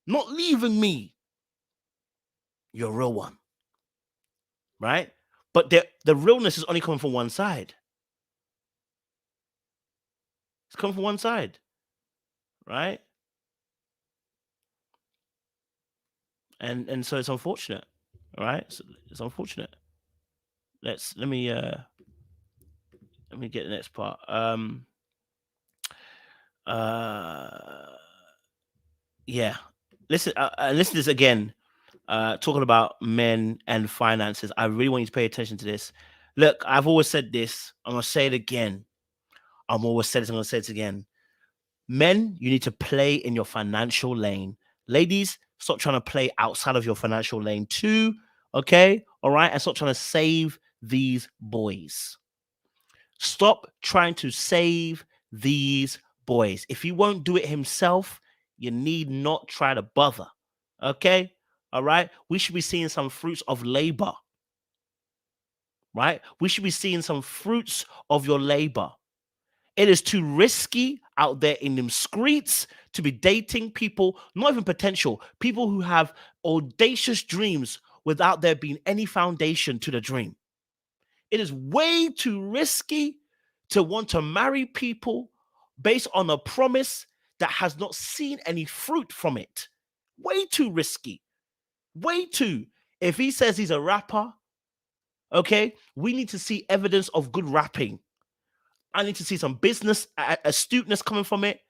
not leaving me. You're a real one, right? But the realness is only coming from one side. It's coming from one side, right? And so it's unfortunate, right? So it's unfortunate. Let me get the next part. Yeah. Listen to this again. Talking about men and finances. I really want you to pay attention to this. Look, I've always said this. I'm gonna say it again. I'm always said this. I'm gonna say it again. Men, you need to play in your financial lane. Ladies, stop trying to play outside of your financial lane too. Okay, all right, and stop trying to save these boys. Stop trying to save these boys. If he won't do it himself, you need not try to bother. Okay? All right? We should be seeing some fruits of labor. Right? We should be seeing some fruits of your labor. It is too risky out there in them streets to be dating people, not even potential, people who have audacious dreams without there being any foundation to the dream. It is way too risky to want to marry people based on a promise that has not seen any fruit from it. Way too risky. Way too. If he says he's a rapper, okay, we need to see evidence of good rapping. I need to see some business astuteness coming from it.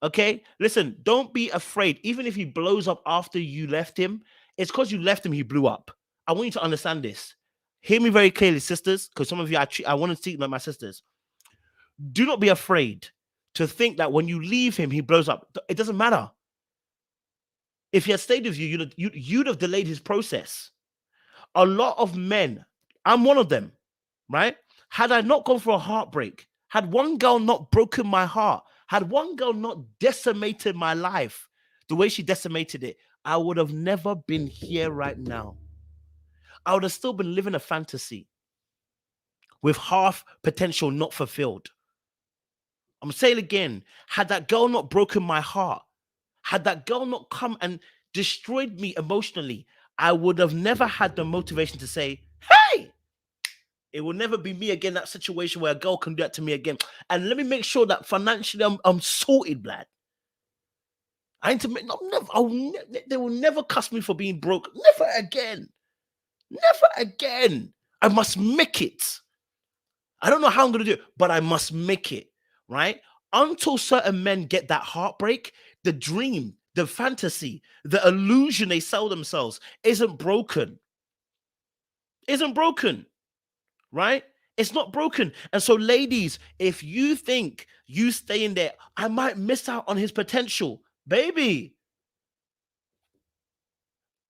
Okay, listen, don't be afraid. Even if he blows up after you left him, it's because you left him, he blew up. I want you to understand this. Hear me very clearly, sisters, because some of you, I want to speak like my sisters. Do not be afraid to think that when you leave him, he blows up. It doesn't matter. If he had stayed with you, you'd have delayed his process. A lot of men, I'm one of them, right? Had I not gone for a heartbreak, had one girl not broken my heart, had one girl not decimated my life the way she decimated it, I would have never been here right now. I would have still been living a fantasy with half potential not fulfilled. I'm saying again, had that girl not broken my heart, had that girl not come and destroyed me emotionally, I would have never had the motivation to say, hey, it will never be me again, that situation where a girl can do that to me again. And let me make sure that financially I'm sorted, lad. I need to make, they will never cuss me for being broke. Never again. Never again. I must make it. I don't know how I'm going to do it, but I must make it, right? Until certain men get that heartbreak, the dream, the fantasy, the illusion they sell themselves isn't broken. Isn't broken. Right? It's not broken. And so, ladies, if you think you staying there, I might miss out on his potential, baby.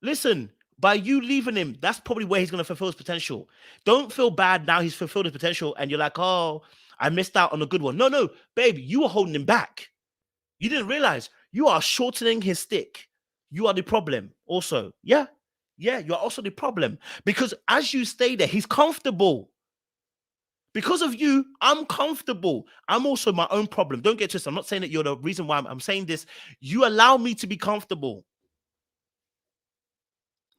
Listen, by you leaving him, that's probably where he's going to fulfill his potential. Don't feel bad now he's fulfilled his potential and you're like, oh, I missed out on a good one. No, baby, you were holding him back. You didn't realize you are shortening his stick. You are the problem also. Yeah, you are also the problem. Because as you stay there, he's comfortable. Because of you, I'm comfortable. I'm also my own problem. Don't get twisted. I'm not saying that you're the reason why I'm saying this. You allow me to be comfortable.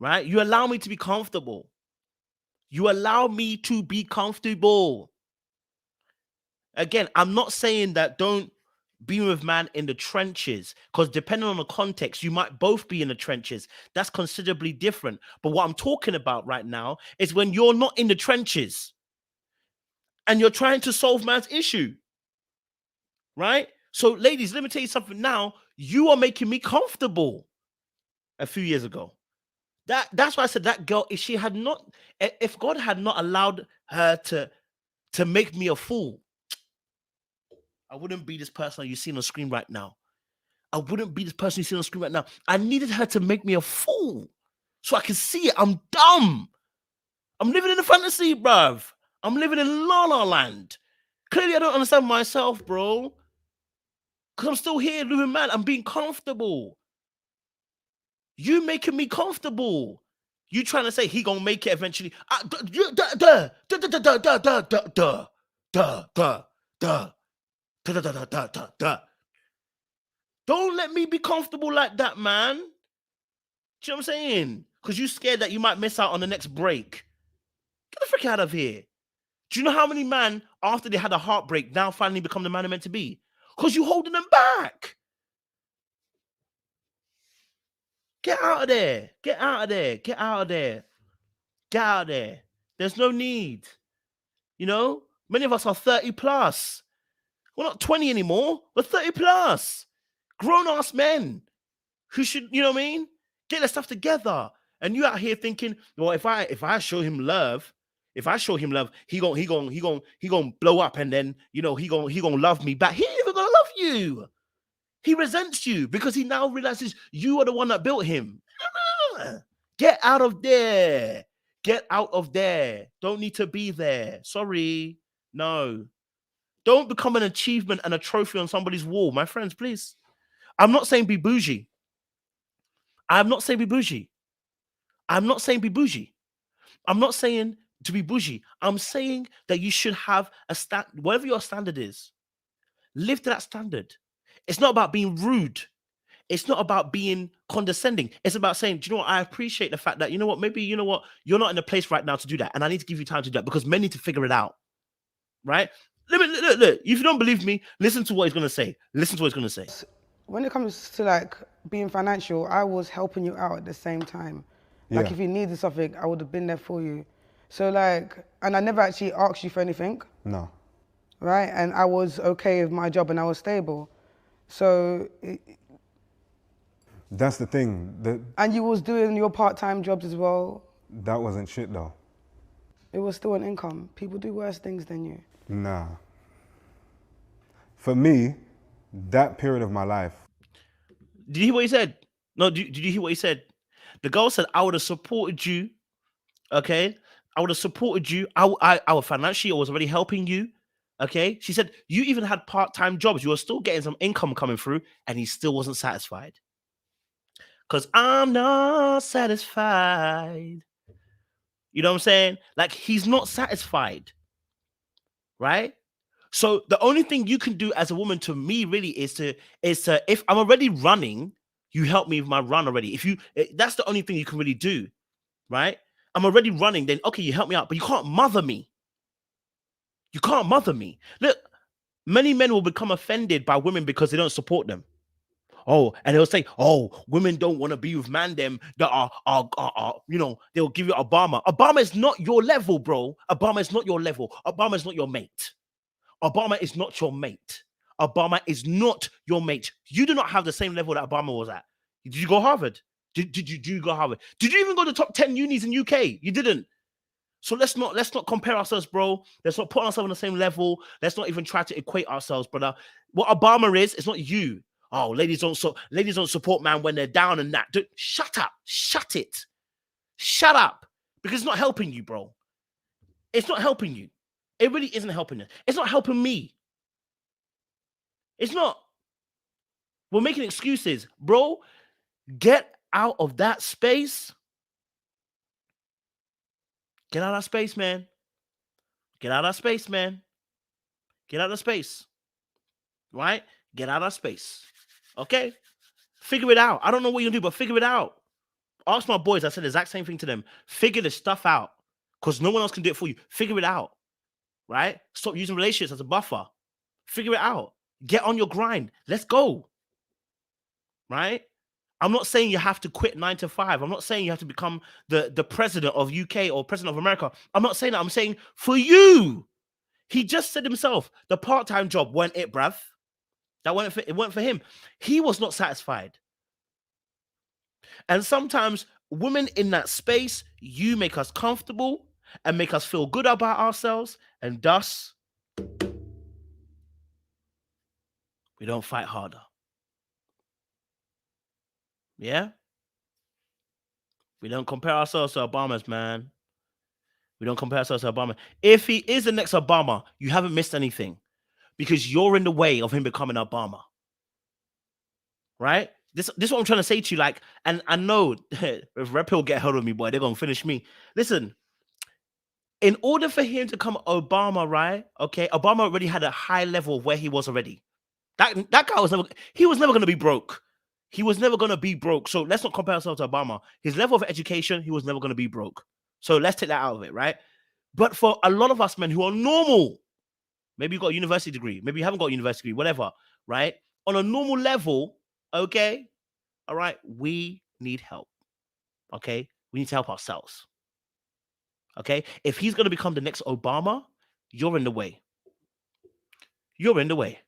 Right? You allow me to be comfortable. You allow me to be comfortable. Again, I'm not saying that don't be with man in the trenches, because depending on the context, you might both be in the trenches. That's considerably different. But what I'm talking about right now is when you're not in the trenches and you're trying to solve man's issue, right? So, ladies, let me tell you something now. You are making me comfortable a few years ago. That's why I said that girl, if God had not allowed her to make me a fool, I wouldn't be this person you see on the screen right now. I wouldn't be this person you see on the screen right now. I needed her to make me a fool so I can see it. I'm dumb. I'm living in a fantasy, bruv. I'm living in La La Land. Clearly, I don't understand myself, bro. Because I'm still here living mad. I'm being comfortable. You making me comfortable. You trying to say he gonna make it eventually. Don't let me be comfortable like that, man. Do you know what I'm saying? Because you're scared that you might miss out on the next break. Get the frick out of here. Do you know how many men, after they had a heartbreak, now finally become the man they're meant to be? Because you're holding them back. Get out of there. Get out of there. Get out of there. Get out of there. There's no need. You know, many of us are 30 plus. We're not 20 anymore. We're 30 plus. Grown-ass men who should, you know what I mean? Get their stuff together. And you out here thinking, well, if I show him love, he gonna blow up, and then he gonna love me back. He ain't even gonna love you. He resents you because he now realizes you are the one that built him. Get out of there. Get out of there. Don't need to be there. Sorry. No. Don't become an achievement and a trophy on somebody's wall, my friends, please. I'm not saying be bougie. I'm not saying be bougie. I'm not saying be bougie. I'm not saying to be bougie. I'm saying that you should have a standard, whatever your standard is. Live to that standard. It's not about being rude. It's not about being condescending. It's about saying, do you know what? I appreciate the fact that, maybe, you're not in a place right now to do that. And I need to give you time to do that because men need to figure it out. Right? Look. If you don't believe me, listen to what he's going to say. Listen to what he's going to say. when it comes to like being financial, I was helping you out at the same time. Like Yeah. if you needed something, I would have been there for you. So like, and I never actually asked you for anything, No. right? And I was okay with my job and I was stable. So, That's the thing. and you was doing your part-time jobs as well. That wasn't shit though. It was still an income. People do worse things than you. Nah. For me, that period of my life. Did you hear what he said? No, did you hear what he said? The girl said, I would have supported you. Okay. I would have supported you. I would financially, I was already helping you. Okay. She said, you even had part-time jobs. You were still getting some income coming through, and he still wasn't satisfied. Because I'm not satisfied. You know what I'm saying? Like, he's not satisfied. Right? So the only thing you can do as a woman to me really is to if I'm already running, you help me with my run already. That's the only thing you can really do, right? I'm already running, then okay, you help me out, but you can't mother me. You can't mother me. Look, many men will become offended by women because they don't support them. Oh, and they'll say, "Oh, women don't want to be with man them that are they'll give you Obama. Obama is not your level, bro. Obama is not your level. Obama is not your mate. Obama is not your mate. Obama is not your mate. You do not have the same level that Obama was at. Did you go Harvard? Did you go Harvard? Did you even go to the top 10 unis in UK? You didn't. So let's not compare ourselves, bro. Let's not put ourselves on the same level. Let's not even try to equate ourselves, brother. What Obama is, it's not you. Oh, ladies don't support man when they're down and that. Dude, shut up. Shut it. Shut up. Because it's not helping you, bro. It's not helping you. It really isn't helping you. It's not helping me. It's not. We're making excuses. Bro, get out of that space. Get out of that space, man. Get out of that space, man. Get out of that space. Right? Get out of that space. Okay? Figure it out. I don't know what you're going to do, but figure it out. Ask my boys. I said the exact same thing to them. Figure this stuff out. Because no one else can do it for you. Figure it out. Right? Stop using relationships as a buffer. Figure it out. Get on your grind. Let's go. Right? I'm not saying you have to quit 9 to 5. I'm not saying you have to become the president of UK or president of America. I'm not saying that. I'm saying for you. He just said himself, the part-time job weren't it, bruv. It went for him. He was not satisfied. And sometimes women in that space, you make us comfortable and make us feel good about ourselves, and thus we don't fight harder. Yeah? We don't compare ourselves to Obama's, man. We don't compare ourselves to Obama. If he is the next Obama, you haven't missed anything because you're in the way of him becoming Obama. Right? This is what I'm trying to say to you. Like, and I know if Red Pill get hold of me, boy, they're going to finish me. Listen, in order for him to become Obama, right? Okay, Obama already had a high level of where he was already. That guy was never going to be broke. He was never going to be broke. So let's not compare ourselves to Obama. His level of education, he was never going to be broke. So let's take that out of it, right? But for a lot of us men who are normal, maybe you got a university degree, maybe you haven't got a university degree, whatever, right? On a normal level, okay, all right, we need help, okay? We need to help ourselves, okay? If he's going to become the next Obama, you're in the way. You're in the way.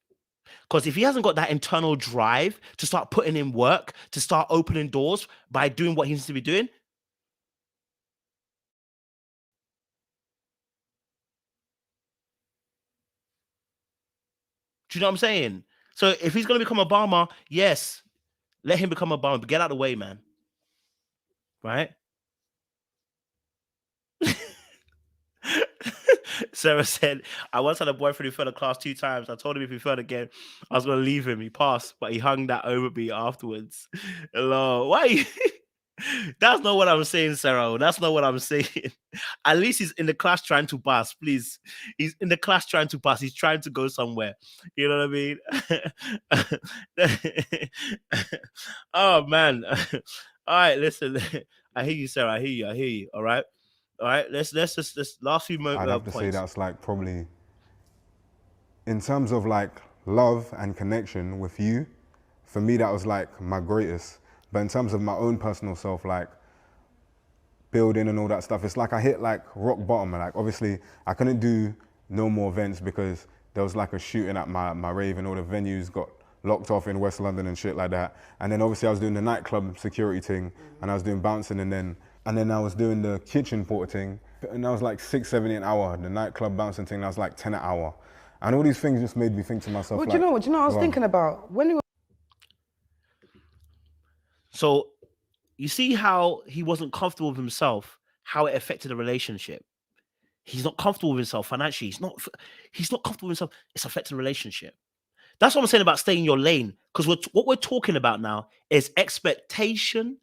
Because if he hasn't got that internal drive to start putting in work, to start opening doors by doing what he needs to be doing, do you know what I'm saying? So if he's going to become Obama, yes, let him become Obama, but get out of the way, man. Right? Sarah said, I once had a boyfriend who failed a class 2 times. I told him if he failed again, I was going to leave him. He passed, but he hung that over me afterwards. Hello. Why? That's not what I'm saying, Sarah. That's not what I'm saying. At least he's in the class trying to pass, please. He's in the class trying to pass. He's trying to go somewhere. You know what I mean? Oh, man. All right, listen. I hear you, Sarah. I hear you. All right. All right, let's just last few moments. I'd have to say that's like probably, in terms of like love and connection with you, for me, that was like my greatest. But in terms of my own personal self, like building and all that stuff, it's like I hit like rock bottom. Like obviously I couldn't do no more events because there was like a shooting at my rave and all the venues got locked off in West London and shit like that. And then obviously I was doing the nightclub security thing and I was doing bouncing and then I was doing the kitchen porter thing and that was like 6, 7 an hour. The nightclub bouncing thing, that was like 10 an hour. And all these things just made me think to myself, Well, like, do you know what I was thinking about? When you were... So you see how he wasn't comfortable with himself, how it affected the relationship. He's not comfortable with himself financially. He's not comfortable with himself. It's affecting the relationship. That's what I'm saying about staying in your lane. Because what we're talking about now is expectation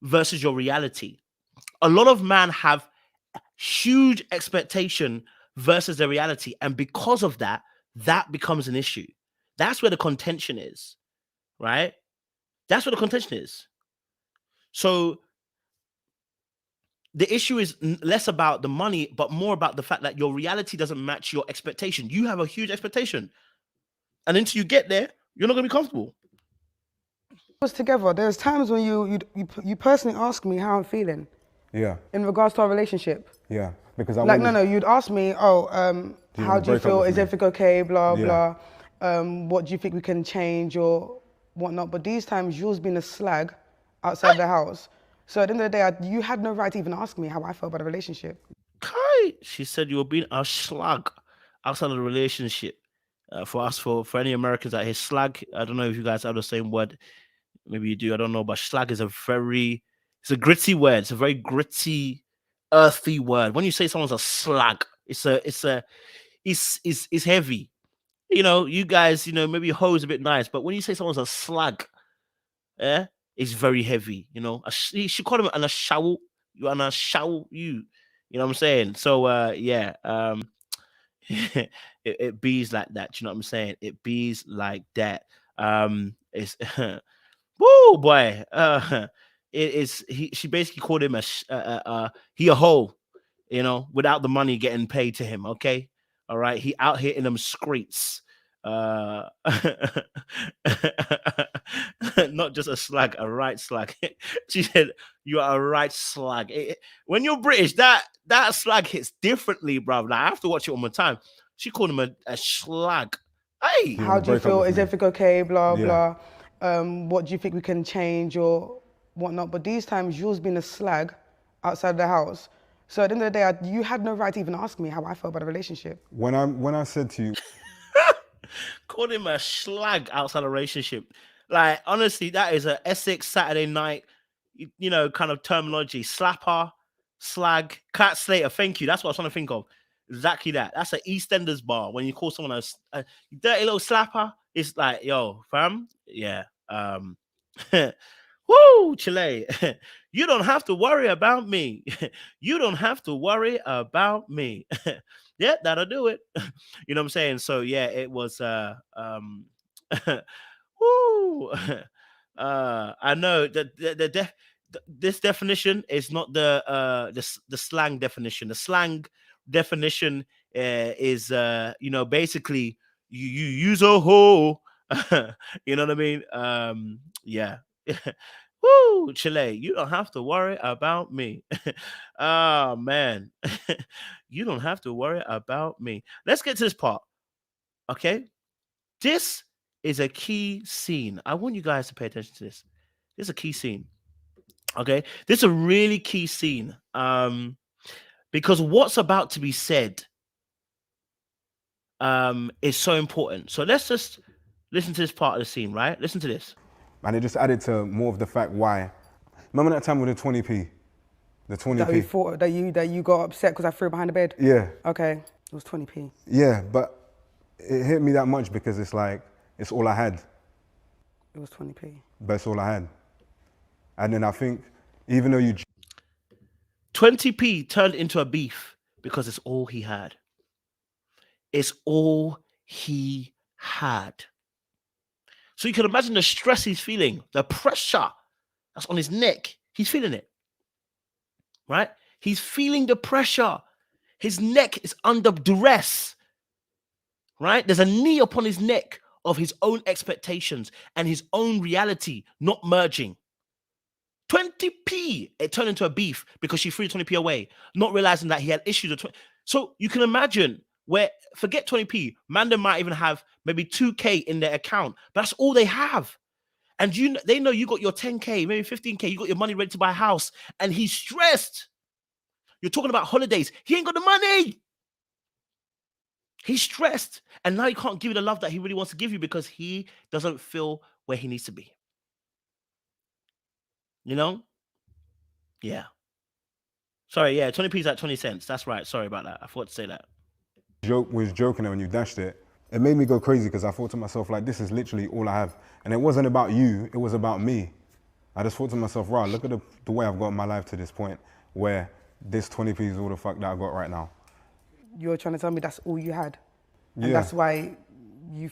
versus your reality. A lot of men have huge expectation versus their reality. And because of that, that becomes an issue. That's where the contention is, right? That's where the contention is. So the issue is less about the money, but more about the fact that your reality doesn't match your expectation. You have a huge expectation. And until you get there, you're not going to be comfortable. Was together, there's times when you personally ask me how I'm feeling. Yeah. In regards to our relationship. Yeah. Because I like no, you'd ask me, how do you feel? Is everything okay? Blah blah. What do you think we can change or whatnot? But these times, yours being a slag outside the house. So at the end of the day, you had no right to even ask me how I felt about the relationship. She said you were being a slag outside of the relationship. For any Americans out here, slag. I don't know if you guys have the same word. Maybe you do. I don't know. But slag is it's a gritty word. It's a very gritty, earthy word. When you say someone's a slag, it's heavy. You know, you guys, maybe your hoe is a bit nice, but when you say someone's a slag, it's very heavy. She called him an ashawl. You an ashawl. You know what I'm saying? So it bees like that. You know what I'm saying? It bees like that. It's woo boy. She basically called him he a hoe, without the money getting paid to him. Okay, all right. He out here in them streets. Not just a slag, a right slag. She said, "You are a right slag." When you're British, that slag hits differently, bro. Like, I have to watch it one more time. She called him a slag. Hey, how do you feel? Is everything okay? Blah blah. What do you think we can change or whatnot? But these times, yours being a slag outside the house. So at the end of the day, you had no right to even ask me how I felt about the relationship. When I said to you, called him a slag outside a relationship. Like, honestly, that is a Essex Saturday night, kind of terminology. Slapper, slag, cat slater. Thank you. That's what I was trying to think of. Exactly that. That's an EastEnders bar. When you call someone a dirty little slapper, it's like, yo, fam, yeah. Woo, Chile. You don't have to worry about me. You don't have to worry about me. Yeah, that'll do it. You know what I'm saying? So yeah, it was woo. I know that this definition is not the slang definition. The slang definition is basically you use a hoe. You know what I mean? Yeah. Woo, Chile, you don't have to worry about me. Oh man. You don't have to worry about me. Let's get to this part. Okay. This is a key scene. I want you guys to pay attention to this. This is a key scene. Okay. This is a really key scene. Because what's about to be said is so important. So let's just listen to this part of the scene, right? Listen to this. And it just added to more of the fact why. Remember that time with the 20p? The 20p. That you got upset because I threw it behind the bed? Yeah. Okay. It was 20p. Yeah, but it hit me that much because it's like, it's all I had. It was 20p. But it's all I had. And then I think, even though you... 20p turned into a beef because it's all he had. It's all he had. So you can imagine the stress he's feeling, the pressure that's on his neck. He's feeling it, right? He's feeling the pressure. His neck is under duress, right? There's a knee upon his neck of his own expectations and his own reality not merging. 20p, it turned into a beef because she threw 20p away, not realizing that he had issues with 20. So you can imagine where, forget 20p, Manda might even have maybe 2k in their account, but that's all they have. And they know you got your 10k, maybe 15k, you got your money ready to buy a house, and he's stressed. You're talking about holidays. He ain't got the money. He's stressed. And now he can't give you the love that he really wants to give you because he doesn't feel where he needs to be. You know? Yeah. Sorry, yeah, 20p is at 20 cents. That's right. Sorry about that. I forgot to say that. Was joking when you dashed it. It made me go crazy because I thought to myself, like, this is literally all I have. And it wasn't about you, it was about me. I just thought to myself, wow, look at the way I've got my life to this point where this 20p is all the fuck that I got right now. You're trying to tell me that's all you had? And Yeah. that's why you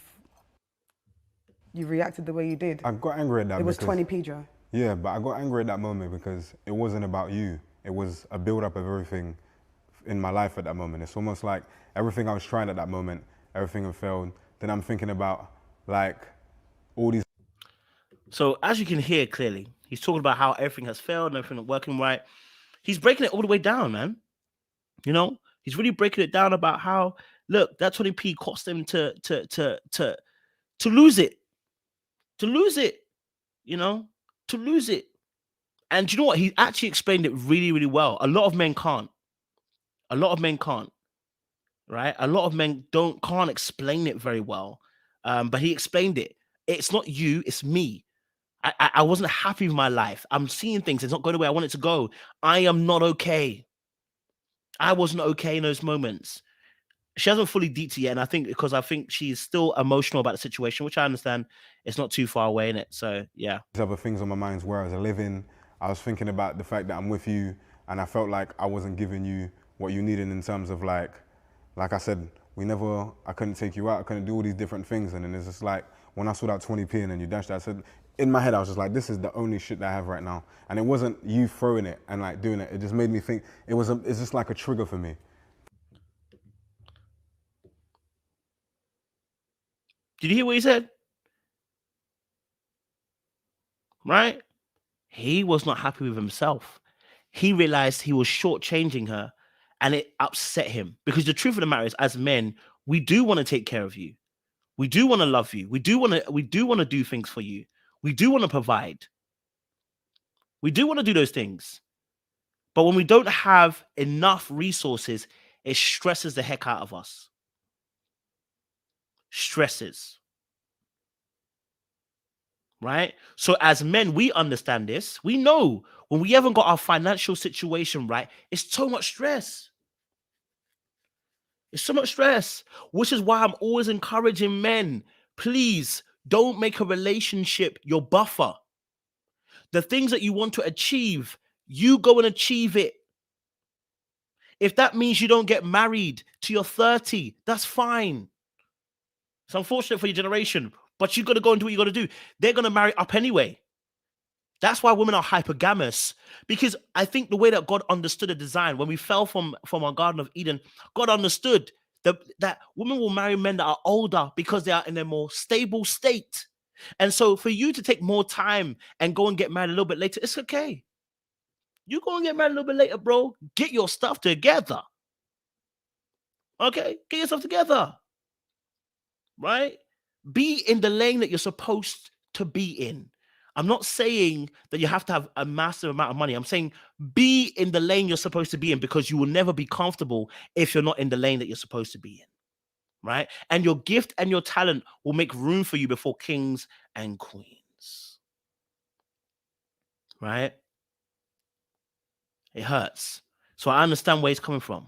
reacted the way you did? I got angry at that. It was because, 20p, Joe. Yeah, but I got angry at that moment because it wasn't about you. It was a build-up of everything in my life at that moment. It's almost like everything I was trying at that moment, everything had failed. Then I'm thinking about, like, all these... So as you can hear clearly, he's talking about how everything has failed and everything not working right. He's breaking it all the way down, man. You know, he's really breaking it down about how, look, that 20p cost him to lose it. To lose it, you know, to lose it. And you know what? He actually explained it really, really well. A lot of men can't. A lot of men can't, right? A lot of men can't explain it very well. But he explained it. It's not you, it's me. I wasn't happy with my life. I'm seeing things. It's not going the way I want it to go. I am not okay. I wasn't okay in those moments. She hasn't fully deeped it yet, and I think she's still emotional about the situation, which I understand. It's not too far away in it. So yeah. There's other things on my mind where I was living. I was thinking about the fact that I'm with you, and I felt like I wasn't giving you what you needed in terms of like I said, I couldn't take you out, I couldn't do all these different things. And then it's just like, when I saw that 20p and then you dashed it, I said, in my head, I was just like, this is the only shit that I have right now. And it wasn't you throwing it and like doing it. It just made me think, it's just like a trigger for me. Did you hear what he said? Right? He was not happy with himself. He realized he was shortchanging her, and it upset him. Because the truth of the matter is, as men, we do want to take care of you. We do want to love you. We do want to do things for you. We do want to provide. We do want to do those things. But when we don't have enough resources, it stresses the heck out of us. Stresses. Right? So as men, we understand this. We know when we haven't got our financial situation right, it's so much stress. It's so much stress, which is why I'm always encouraging men, please don't make a relationship your buffer. The things that you want to achieve, you go and achieve it. If that means you don't get married to your 30, that's fine. It's unfortunate for your generation, but you got to go and do what you got to do. They're going to marry up anyway. That's why women are hypergamous, because I think the way that God understood the design, when we fell from our Garden of Eden, God understood that women will marry men that are older because they are in a more stable state. And so for you to take more time and go and get married a little bit later, it's okay. You go and get married a little bit later, bro. Get your stuff together. Okay? Get yourself together. Right? Be in the lane that you're supposed to be in. I'm not saying that you have to have a massive amount of money. I'm saying be in the lane you're supposed to be in, because you will never be comfortable if you're not in the lane that you're supposed to be in. Right? And your gift and your talent will make room for you before kings and queens. Right? It hurts. So I understand where he's coming from.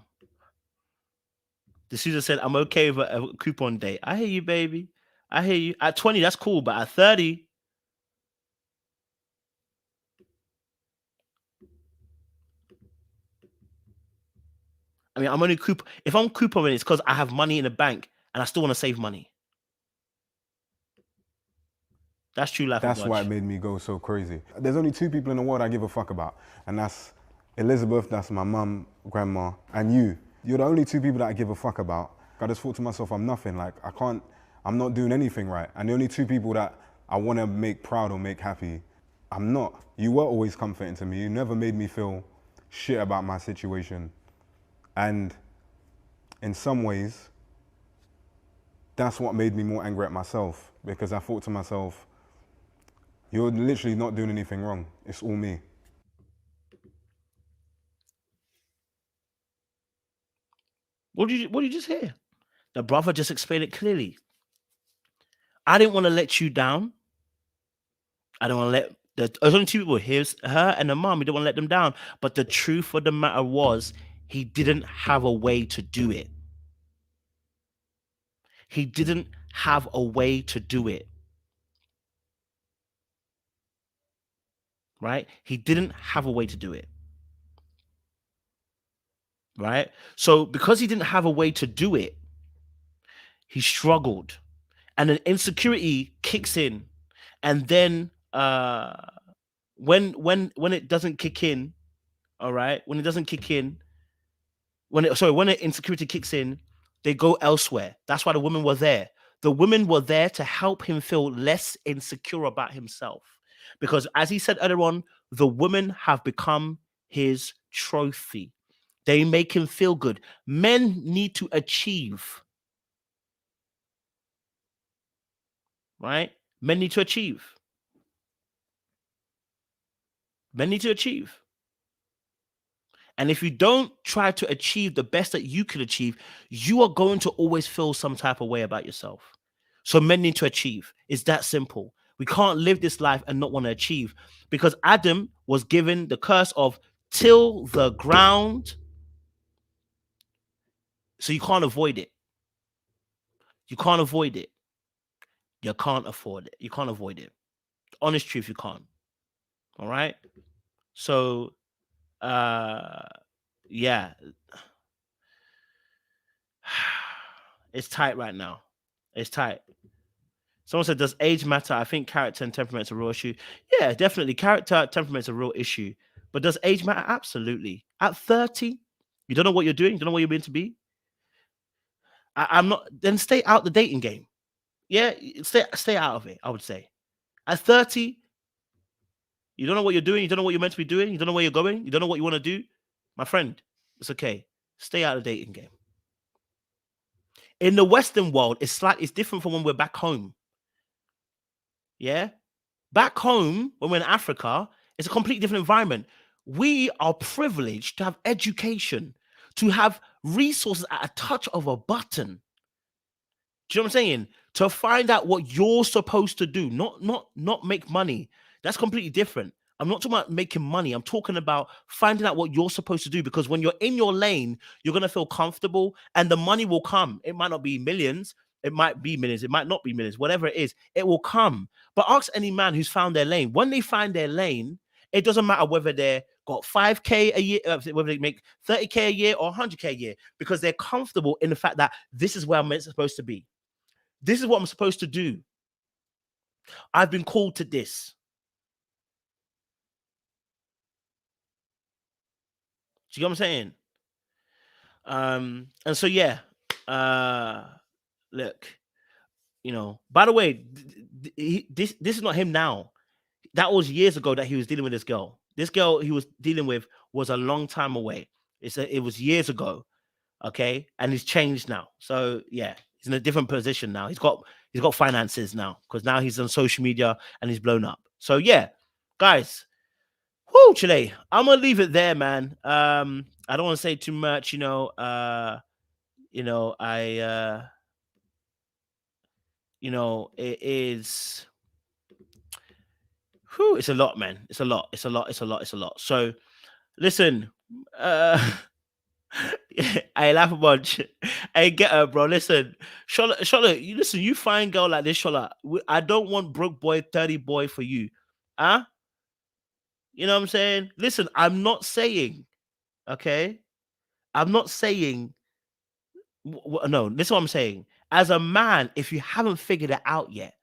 D'Souza said, I'm okay with a coupon date. I hear you, baby. I hear you. At 20, that's cool. But at 30, I mean, I'm only if I'm couponing, it's because I have money in the bank and I still want to save money. That's true life. That's why it made me go so crazy. There's only two people in the world I give a fuck about, and that's Elizabeth, that's my mum, grandma, and you. You're the only two people that I give a fuck about. I just thought to myself, I'm nothing. Like, I I'm not doing anything right. And the only two people that I want to make proud or make happy, I'm not. You were always comforting to me. You never made me feel shit about my situation. And in some ways, that's what made me more angry at myself, because I thought to myself, you're literally not doing anything wrong. It's all me. What did you just hear? The brother just explained it clearly. I didn't want to let you down. I don't want to let there's only two people here, her and the mom. We don't want to let them down. But the truth of the matter was, he didn't have a way to do it. He didn't have a way to do it. Right? He didn't have a way to do it. Right? So because he didn't have a way to do it, he struggled. And then insecurity kicks in. And then when it doesn't kick in, all right, when it doesn't kick in, when the insecurity kicks in, they go elsewhere. That's why the women were there. The women were there to help him feel less insecure about himself. Because as he said earlier on, the women have become his trophy. They make him feel good. Men need to achieve. Right? Men need to achieve. Men need to achieve. And if you don't try to achieve the best that you can achieve, you are going to always feel some type of way about yourself. So men need to achieve. It's that simple. We can't live this life and not want to achieve, because Adam was given the curse of till the ground. So you can't avoid it. You can't avoid it. You can't afford it. You can't avoid it. Honest truth, you can't. All right. So, yeah, it's tight right now. It's tight. Someone said, does age matter? I think character and temperament is a real issue. Yeah, definitely. Character, temperament is a real issue. But does age matter? Absolutely. At 30, you don't know what you're doing. You don't know what you're meant to be. I'm not. Then stay out the dating game. Yeah, stay out of it, I would say. At 30, you don't know what you're doing. You don't know what you're meant to be doing. You don't know where you're going. You don't know what you want to do. My friend, it's okay. Stay out of the dating game. In the Western world, it's different from when we're back home. Yeah? Back home, when we're in Africa, it's a completely different environment. We are privileged to have education, to have resources at a touch of a button. Do you know what I'm saying? To find out what you're supposed to do, not make money. That's completely different. I'm not talking about making money. I'm talking about finding out what you're supposed to do, because when you're in your lane, you're going to feel comfortable and the money will come. It might not be millions. It might be millions. It might not be millions. Whatever it is, it will come. But ask any man who's found their lane. When they find their lane, it doesn't matter whether they've got 5K a year, whether they make 30K a year or 100K a year, because they're comfortable in the fact that this is where I'm supposed to be. This is what I'm supposed to do. I've been called to this. Do you know what I'm saying? And so, yeah, look, by the way, this is not him now. That was years ago that he was dealing with this girl. This girl he was dealing with was a long time away. It was years ago. Okay. And he's changed now. So yeah, he's in a different position now. He's got finances now, because now he's on social media and he's blown up. So yeah, guys, whoo, Chile, I'm gonna leave it there, man. I don't want to say too much, it is, whew, it's a lot, man. It's a lot. So listen, I laugh a bunch. I get her, bro. Listen, Charlotte, you fine girl like this, Charlotte. I don't want broke boy, 30 boy for you. Huh? You know what I'm saying? Listen, I'm not saying, okay? I'm not saying, no, this is what I'm saying. As a man, if you haven't figured it out yet,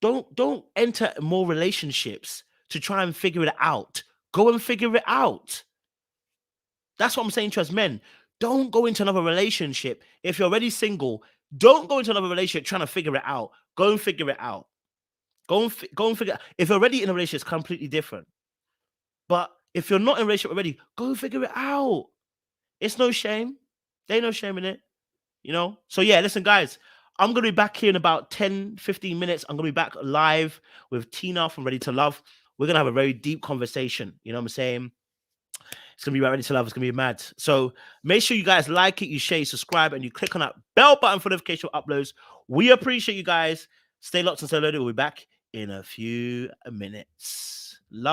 don't enter more relationships to try and figure it out. Go and figure it out. That's what I'm saying to us men. Don't go into another relationship. If you're already single, Don't go into another relationship trying to figure it out. Go and figure it out. Go and figure. If you're already in a relationship, it's completely different. But if you're not in a relationship already, go and figure it out. It's no shame. There ain't no shame in it. You know? So yeah, listen, guys. I'm going to be back here in about 10, 15 minutes. I'm going to be back live with Tina from Ready to Love. We're going to have a very deep conversation. You know what I'm saying? It's going to be Ready to Love. It's going to be mad. So make sure you guys like it, you share, you subscribe, and you click on that bell button for notification uploads. We appreciate you guys. Stay locked and stay loaded. We'll be back in a few minutes.